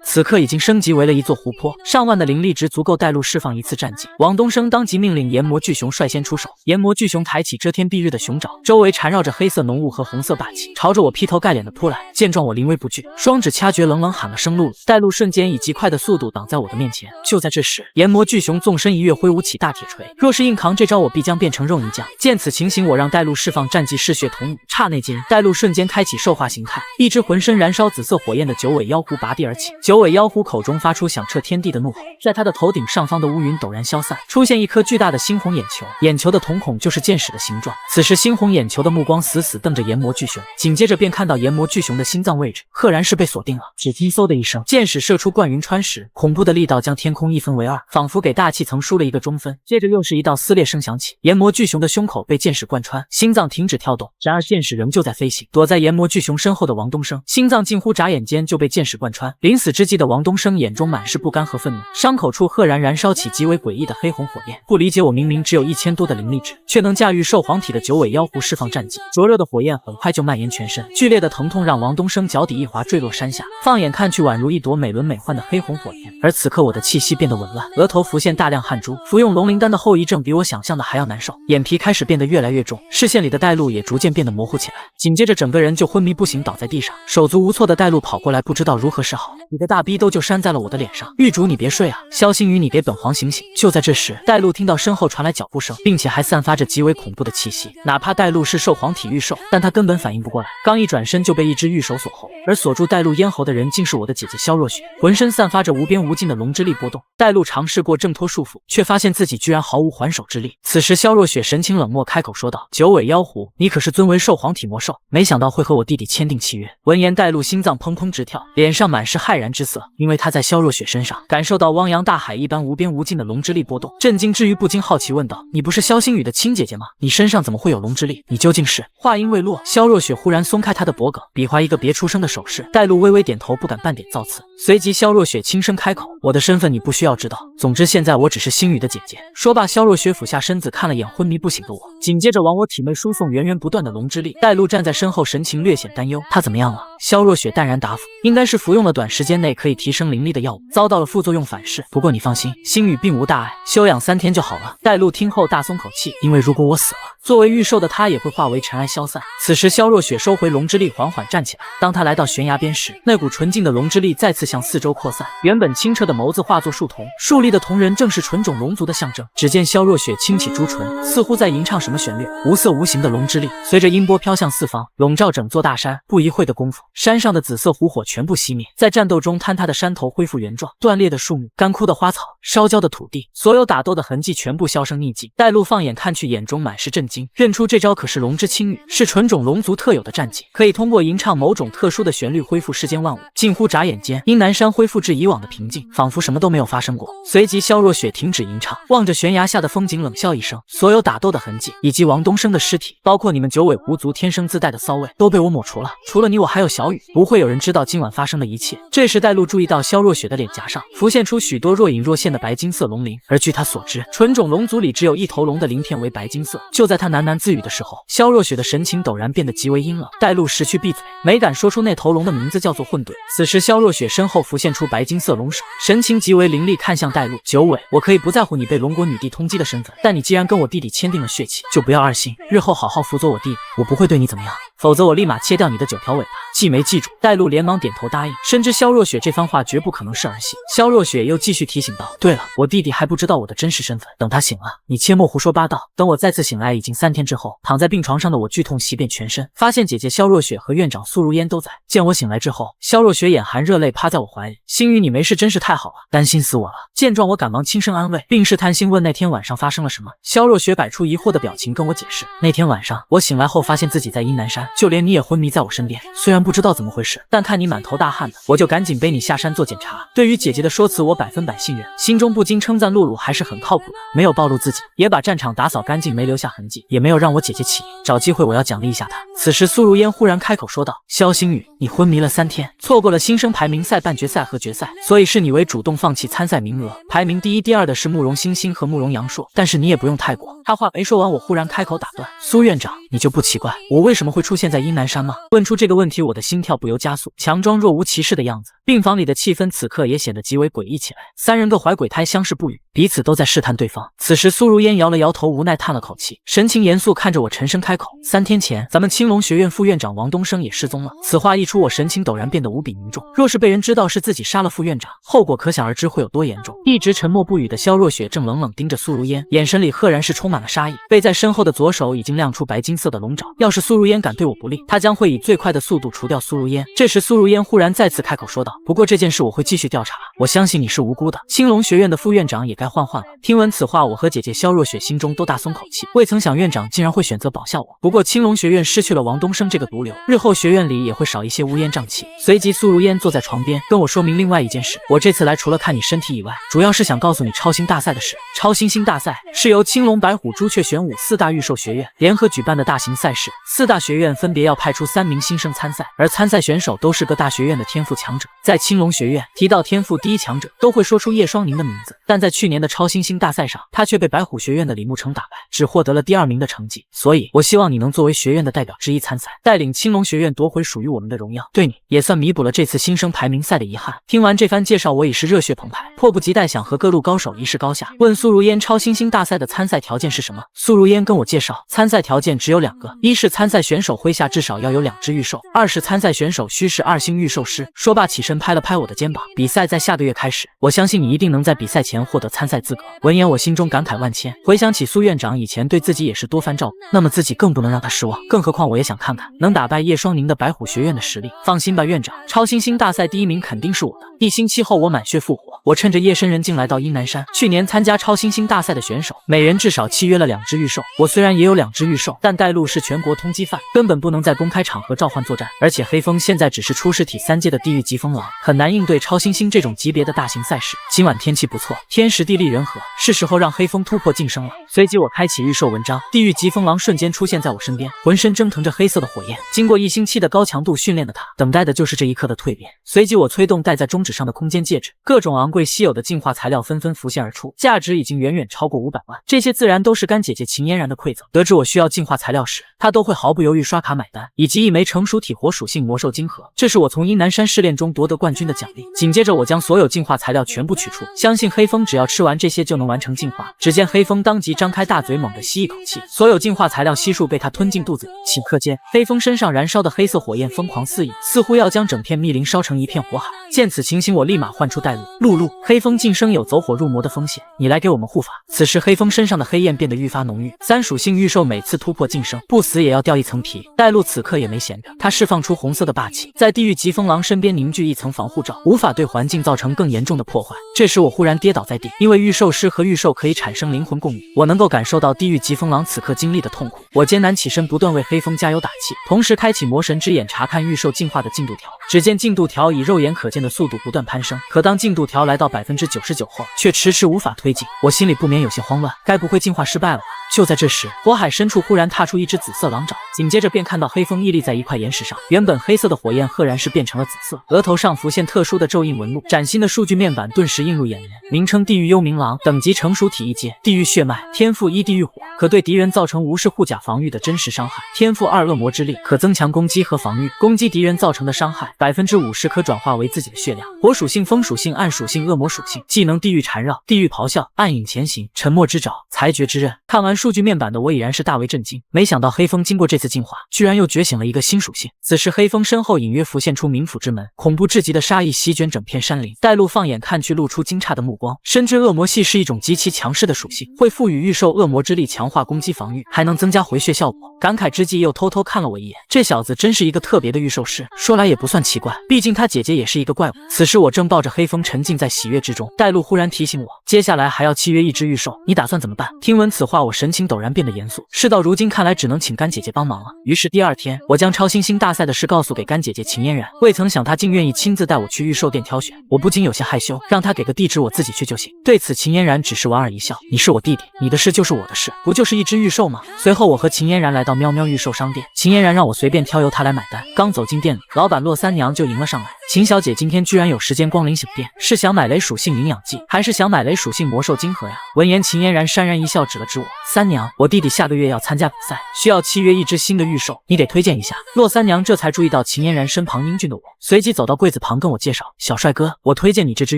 此刻已经升级为了一座湖泊，上万的灵力值足够带路释放1次战绩。王东升当即命令炎魔巨熊率先出手。炎魔巨熊抬起遮天蔽日的熊爪，周围缠绕着黑色浓雾和红色霸气，朝着我劈头盖脸的扑来。见状我临危不惧，双指掐诀，冷冷喊了声露露，带路瞬间以极快的速度挡在我的面前。就在这时，炎魔巨熊纵身一跃，挥舞起大铁锤，若是硬扛这招，我必将变成肉泥浆。见此情形，我让带路释放战绩嗜血童舞，刹那间，带路瞬间开启兽化形态，一只浑身燃烧紫色火焰的九尾妖狐拔地而起。九尾妖狐口中发出响彻天地的怒吼，在他的头顶上方的乌云陡然消散，出现一颗巨大的猩红眼球，眼球的瞳孔就是箭矢的形状。此时猩红眼球的目光死死瞪着炎魔巨熊，紧接着便看到炎魔巨熊的心脏位置赫然是被锁定了。只听嗖的一声，箭矢射出贯云穿石，恐怖的力道将天空一分为2，仿佛给大气层输了一个中分。接着又是一道撕裂声响起，炎魔巨熊的胸口被箭矢贯穿，心脏停止跳动。然而箭矢仍旧在飞行。躲在炎魔巨熊身后的王东升，心脏近乎眨眼间就被箭矢贯穿。临死之际的王东升眼中满是不甘和愤怒，伤口处赫然燃烧起极为诡异的黑红火焰。不理解，我明明只有1000多的灵力值，却能驾驭兽皇体的九尾妖狐释放战绩。灼热的火焰很快就蔓延全身，剧烈的疼痛让王东升脚底一滑，坠落山下。放眼看去，宛如一朵美轮美奂的黑红火焰。而此刻我的气息变得紊乱，额头浮现大量汗珠。服用龙灵丹的后遗症比我想象的还要难受，眼皮开始变得越来越重，视线里的带路也逐渐变得模糊起来。紧接着整个人就昏迷不醒，倒在地上，手足无措的带路跑过来，不知道如何是好。你的大逼兜就扇在了我的脸上。狱主你别睡啊，萧星宇你给本皇醒醒。就在这时，带路听到身后传来脚步声，并且还散发着极为恐怖的气息。哪怕带路是兽皇体御兽，但他根本反应不过来，刚一转身就被一只玉手锁喉，而锁住带路咽喉的人竟是我的姐姐萧若雪，浑身散发着无边无尽的龙之力波动。带路尝试过挣脱束缚，却发现自己居然毫无还手之力。此时萧若雪神情冷漠，开口说道：九尾妖狐，你可是尊为兽皇体魔兽，没想到会和我弟弟签订契约。闻言，带路心脏砰砰直跳，脸上满是骇然之色，因为他在萧若雪身上感受到汪洋大海一般无边无尽的龙之力波动。震惊之余不禁好奇问道：你不是萧星宇的亲姐姐吗？你身上怎么会有龙之力？你究竟是……话音未落，萧若雪忽然松开他的脖颈，比划一个别出声的手势。带路微微点头，不敢半点造次。随即萧若雪轻声开口：我的身份你不需要知道，总之现在我只是星宇的姐姐。说罢，萧若雪俯下身子看了眼昏迷不醒的我，紧接着往我体内输送源源不断的龙之力。带路站在身后，神情略显担忧：他怎么样了？萧若雪淡然答复：应该是服用了短时间内可以提升灵力的药物，遭到了副作用反噬。不过你放心，星宇并无大碍，休养3天就好了。带路听后大松口气，因为如果我死了，作为御兽的他也会化为尘埃消散。此时萧若雪收回龙之力，缓缓站起来。当他来到悬崖边时，那股纯净的龙之力再次向四周扩散，原本清澈的眸子化作树瞳，竖立的瞳仁正是纯种龙族的象征。只见萧若雪轻启朱唇，似乎在吟唱什么旋律，无色无形的龙之力随着音波飘向四方，笼罩整座大山。不一会的功夫，山上的紫色湖火全部熄灭，在战斗中坍塌的山头恢复原状，断裂的树木，干枯的花草，烧焦的土地，所有打斗的痕迹全部销声匿迹。带路放眼看去，眼中满是震惊。惊，认出这招可是龙之青羽，是纯种龙族特有的战技，可以通过吟唱某种特殊的旋律恢复世间万物。近乎眨眼间，殷南山恢复至以往的平静，仿佛什么都没有发生过。随即萧若雪停止吟唱，望着悬崖下的风景冷笑一声，所有打斗的痕迹以及王东升的尸体，包括你们九尾狐族天生自带的骚味，都被我抹除了。除了你我还有小雨，不会有人知道今晚发生的一切。这时戴露注意到萧若雪的脸颊上浮现出许多若隐若现的白金色龙鳞，而据他所知，纯种龙族里只有一头龙的鳞片为白金色。就在他喃喃自语的时候，萧若雪的神情陡然变得极为阴冷。戴露识趣闭嘴，没敢说出那头龙的名字叫做混沌。此时萧若雪身后浮现出白金色龙首，神情极为凌厉，看向戴露。九尾，我可以不在乎你被龙国女帝通缉的身份，但你既然跟我弟弟签订了血契，就不要二心，日后好好辅佐我弟弟，我不会对你怎么样，否则我立马切掉你的9条尾巴，记没记住？戴露连忙点头答应，深知萧若雪这番话绝不可能是儿戏。萧若雪又继续提醒道，对了，我弟弟还不知道我的真实身份，等他醒了，你切莫胡说八道。等我再次醒来已经3天之后，躺在病床上的我剧痛袭遍全身，发现姐姐萧若雪和院长苏如烟都在。见我醒来之后，萧若雪眼含热泪趴在我怀里，星宇你没事真是太好了，担心死我了。见状我赶忙轻声安慰，并试探性问那天晚上发生了什么。萧若雪摆出疑惑的表情跟我解释，那天晚上我醒来后发现自己在阴南山，就连你也昏迷在我身边，虽然不知道怎么回事，但看你满头大汗的，我就赶紧背你下山做检查。对于姐姐的说辞我100%信任，心中不禁称赞露露还是很靠谱的，没有暴露自己，也把战场打扫干净，没留下痕迹，也没有让我姐姐起疑，找机会我要奖励一下她。此时苏如烟忽然开口说道，萧星宇，你昏迷了3天，错过了新生排名赛半决赛和决赛，所以是你为主动放弃参赛名额，排名第1、第2的是慕容星星和慕容阳硕，但是你也不用太过。他话没说完，我忽然开口打断，苏院长，你就不奇怪我为什么会出现在阴南山吗？问出这个问题，我的心跳不由加速，强装若无其事的样子。病房里的气氛此刻也显得极为诡异起来，3人各怀鬼胎，相视不语，彼此都在试探对方。此时苏如烟摇了摇头，无奈叹了口气，神情严肃看着我，沉声开口，3天前咱们青龙学院副院长王东升也失踪了。此话一出，我神情陡然变得无比凝重，若是被人知道是自己杀了副院长，后果可想而知会有多严重。一直沉默不语的萧若雪正冷冷盯着苏如烟，眼神里赫然是充满了杀意，背在身后的左手已经亮出白金色的龙爪，要是苏如烟敢对我不利，他将会以最快的速度除掉苏如烟。这时苏如烟忽然再次开口说道，不过这件事我会继续调查，我相信你是无辜的，青龙学院的副院长也该换了。听闻此话，我和姐姐萧若雪心中都大松口气，未曾想院长竟然会选择保下我。不过青龙学院失去了王东升这个毒瘤，日后学院里也会少一些乌烟瘴气。随即苏如烟坐在床边跟我说明另外一件事，我这次来除了看你身体以外，主要是想告诉你超星大赛的事。超星星大赛是由青龙、白虎、朱雀、玄武4大御兽学院联合举办的大型赛事，4大学院分别要派出3名新生参赛，而参赛选手都是各大学院的天赋强者。在青龙学院提到天赋第1强者，都会说出叶双宁的名字，但在去年的超星星大赛上，他却被白虎学院的李慕成打败，只获得了第2名的成绩。所以我希望你能作为学院的代表之一参赛，带领青龙学院夺回属于我们的荣耀，对你也算弥补了这次新生排名赛的遗憾。听完这番介绍，我已是热血澎湃，迫不及待想和各路高手一试高下。问苏如烟超星星大赛的参赛条件是什么？苏如烟跟我介绍，参赛条件只有2个，一是参赛选手麾下至少要有2只御兽，二是参赛选手须是2星御兽师。说罢起身拍了拍我的肩膀，比赛在下个月开始，我相信你一定能在比赛前获得参赛资格。闻言我心中感慨万千，回想起苏院长以前对自己也是多番照顾，那么自己更不能让他失望，更何况我也想看看能打败叶双宁的白虎学院的实力。放心吧院长，超星星大赛第1名肯定是我的。1星期后我满血复活，我趁着夜深人静来到阴南山。去年参加超星星大赛的选手每人至少契约了2只御兽，我虽然也有2只御兽，但带路是全国通缉犯，根本不能在公开场合召唤作战，而且黑风现在只是初始体3阶的地狱疾风狼，很难应对超星星这种级别的大型赛事。今晚天气不错，天时地利人和，是时候让黑风突破晋升了。随即我开启御兽文章，地狱疾风狼瞬间出现在我身边，浑身蒸腾着黑色的火焰。经过1星期的高强度训练的他，等待的就是这一刻的蜕变。随即我催动戴在中指上的空间戒指，各种昂贵稀有的进化材料纷纷浮现而出，价值已经远远超过500万。这些自然都是干姐姐秦嫣然的馈赠。得知我需要进化材料时，她都会毫不犹豫刷卡买单，以及1枚成熟体活属性魔兽晶核，这是我从阴南山试炼中夺得冠军的奖励。紧接着我将所有进化材料全部取出，相信黑风只要吃完这些就能完成进化。只见黑风当即张开大嘴，猛地吸一口气，所有进化材料悉数被他吞进肚子里。顷刻间，黑风身上燃烧的黑色火焰疯狂四溢，似乎要将整片密林烧成一片火海。见此情形，我立马唤出带路，露露，黑风晋升有走火入魔的风险，你来给我们护法。此时黑风身上的黑焰变得愈发浓郁，3属性御兽每次突破晋升，不死也要掉1层皮。带路此刻也没闲着，他释放出红色的霸气，在地狱疾风狼身边凝聚一层层防护罩，无法对环境造成更严重的破坏。这时我忽然跌倒在地，因为御兽师和御兽可以产生灵魂共鸣，我能够感受到地狱疾风狼此刻经历的痛苦。我艰难起身，不断为黑风加油打气，同时开启魔神之眼查看御兽进化的进度条。只见进度条以肉眼可见的速度不断攀升，可当进度条来到99%后，却迟迟无法推进。我心里不免有些慌乱，该不会进化失败了吧？就在这时，火海深处忽然踏出一只紫色狼爪，紧接着便看到黑风屹立在一块岩石上，原本黑色的火焰赫然是变成了紫色，额头上浮现特殊的咒印纹路，崭新的数据面板顿时映入眼帘。名称地狱幽冥狼，等级成熟体一阶，地狱血脉，天赋1地狱火，可对敌人造成无视护甲防御的真实伤害；天赋2恶魔之力，可增强攻击和防御，攻击敌人造成的伤害50%可转化为自己的血量。火属性、风属性、暗属性、恶魔属性，技能地狱缠绕、地狱咆哮、暗影前行、沉默之爪、裁决之刃。看完数据面板的我已然是大为震惊，没想到黑风经过这次进化，居然又觉醒了一个新属性。此时黑风身后隐约浮现出冥府之门，恐怖至极的杀意席卷整片山林。带路放眼看去，露出惊诧的目光，深知恶魔系是一种极其强势的属性，会赋予御兽恶魔之力，强化攻击防御，还能增加回血效果。感慨之际，又偷偷看了我一眼，这小子真是一个特别的御兽师。说来也不算奇怪，毕竟他姐姐也是一个怪物。此时我正抱着黑风沉浸在喜悦之中，带路忽然提醒我，接下来还要契约一只御兽，你打算怎么办？听闻此话，我神情陡然变得严肃。事到如今，看来只能请干姐姐帮忙了。于是第二天，我将超新星大赛的事告诉给干姐姐秦嫣然，未曾想她竟愿意亲自带我去御兽店挑选，我不禁有些害羞，让她给个地址，我自己去就行。对此，秦嫣然只是莞尔一笑：“你是我弟弟，你的事就是我的事，不就是一只御兽吗？”随后，我和秦嫣然来到喵喵御兽商店，秦嫣然让我随便挑，由她来买单。刚走进店里，老板洛三娘就迎了上来：“秦小姐今天居然有时间光临小店，是想买雷属性营养剂，还是想买雷属性魔兽晶核呀？”闻言，秦嫣然潸然一笑，指了指我：“三娘，我弟弟下个月要参加比赛，需要契约一只新的御兽，你得推荐一下。”洛三娘这才注意到秦嫣然身旁英俊的我，随即走到柜子旁跟我介绍：“小帅哥，我推荐你这只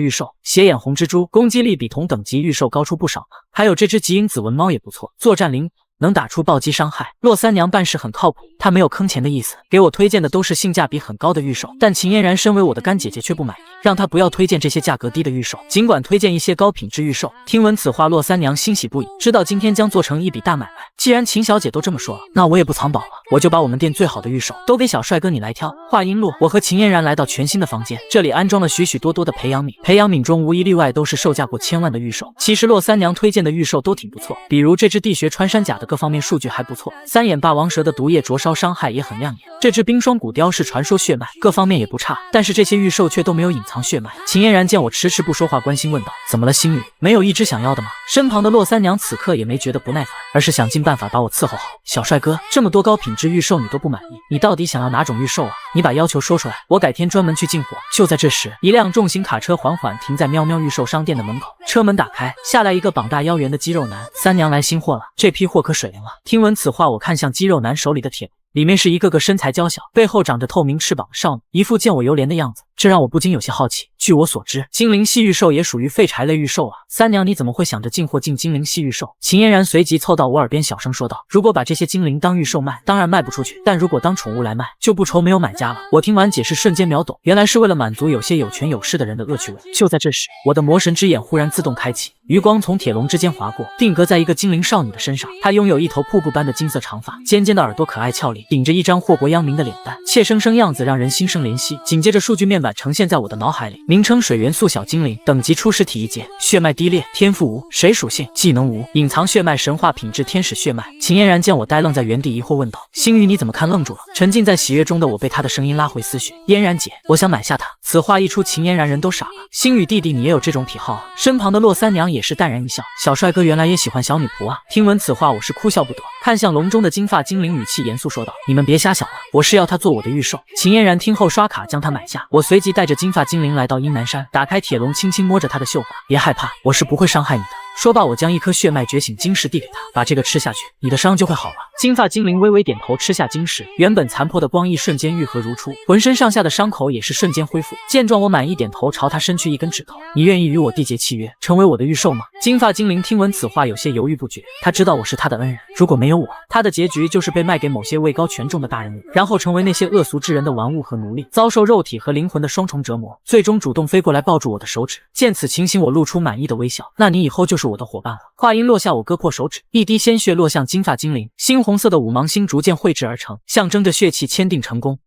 御兽，斜眼红蜘蛛，攻击力比同等级御兽高出不少呢。还有这只极影紫纹猫也不错，作战灵。”能打出暴击伤害。洛三娘办事很靠谱，她没有坑钱的意思，给我推荐的都是性价比很高的御兽。但秦嫣然身为我的干姐姐却不满意，让她不要推荐这些价格低的御兽，尽管推荐一些高品质御兽。听闻此话，洛三娘欣喜不已，知道今天将做成一笔大买卖。既然秦小姐都这么说了，那我也不藏宝了，我就把我们店最好的御兽都给小帅哥你来挑。话音落，我和秦嫣然来到全新的房间，这里安装了许许多多的培养皿，培养皿中无一例外都是售价过千万的御兽。其实洛三娘推荐的御兽都挺不错，比如这只地穴穿山甲的各方面数据还不错，三眼霸王蛇的毒液灼烧伤害也很亮眼，这只冰霜骨雕是传说血脉，各方面也不差。但是这些御兽却都没有隐藏血脉。秦嫣然见我迟迟不说话，关心问道：“怎么了，星宇？没有一只想要的吗？”身旁的洛三娘此刻也没觉得不耐烦，而是想尽办法把我伺候好。小帅哥，这么多高品质御兽你都不满意，你到底想要哪种御兽啊？你把要求说出来，我改天专门去进货。就在这时，一辆重型卡车缓缓停在喵喵御兽商店的门口，车门打开，下来一个膀大腰圆的肌肉男。三娘来新货了，这批货可水灵了。听闻此话，我看向肌肉男手里的铁里面是一个个身材娇小，背后长着透明翅膀的少女，一副见我犹怜的样子，这让我不禁有些好奇。据我所知，精灵系御兽也属于废柴类御兽啊，三娘你怎么会想着进货进精灵系御兽？秦嫣然随即凑到我耳边小声说道：“如果把这些精灵当御兽卖，当然卖不出去，但如果当宠物来卖，就不愁没有买家了。”我听完解释，瞬间秒懂，原来是为了满足有些有权有势的人的恶趣味。就在这时，我的魔神之眼忽然自动开启，余光从铁笼之间划过，定格在一个精灵少女的身上。她拥有一头瀑布般的金色长发，尖尖的耳朵可爱俏丽，顶着一张祸国殃民的脸蛋，怯生生样子让人心生怜惜。紧接着数据面板呈现在我的脑海里，名称水元素小精灵，等级初始体一阶，血脉低劣，天赋无，水属性，技能无，隐藏血脉神话品质天使血脉。秦嫣然见我呆愣在原地，疑惑问道：“星宇你怎么看愣住了？”沉浸在喜悦中的我被他的声音拉回思绪：“嫣然姐，我想买下它。”此话一出，秦嫣然人都傻了。星宇弟弟你也有这种癖好啊？身旁的洛三娘也是淡然一笑：“小帅哥原来也喜欢小女仆啊。”听闻此话，我是哭笑不得，看向笼中的金发精灵，语气严肃说道：“你们别瞎想了，我是要它做我的御兽。”秦嫣然听后刷卡将它买下。我随即带着金发精灵来到阴南山，打开铁笼，轻轻摸着它的秀发：“别害怕，我是不会伤害你的。”说罢，我将一颗血脉觉醒晶石递给他：“把这个吃下去，你的伤就会好了。”金发精灵微微点头，吃下晶石，原本残破的光翼瞬间愈合如初，浑身上下的伤口也是瞬间恢复。见状，我满意点头，朝他伸去一根指头：“你愿意与我缔结契约，成为我的御兽吗？”金发精灵听闻此话，有些犹豫不决。他知道我是他的恩人，如果没有我，他的结局就是被卖给某些位高权重的大人物，然后成为那些恶俗之人的玩物和奴隶，遭受肉体和灵魂的双重折磨，最终主动飞过来抱住我的手指。见此情形，我露出满意的微笑：“那你以后就是我的伙伴了。”话音落下，我割破手指，一滴鲜血落向金发精灵，猩红色的五芒星逐渐绘制而成，象征着血气签订成功。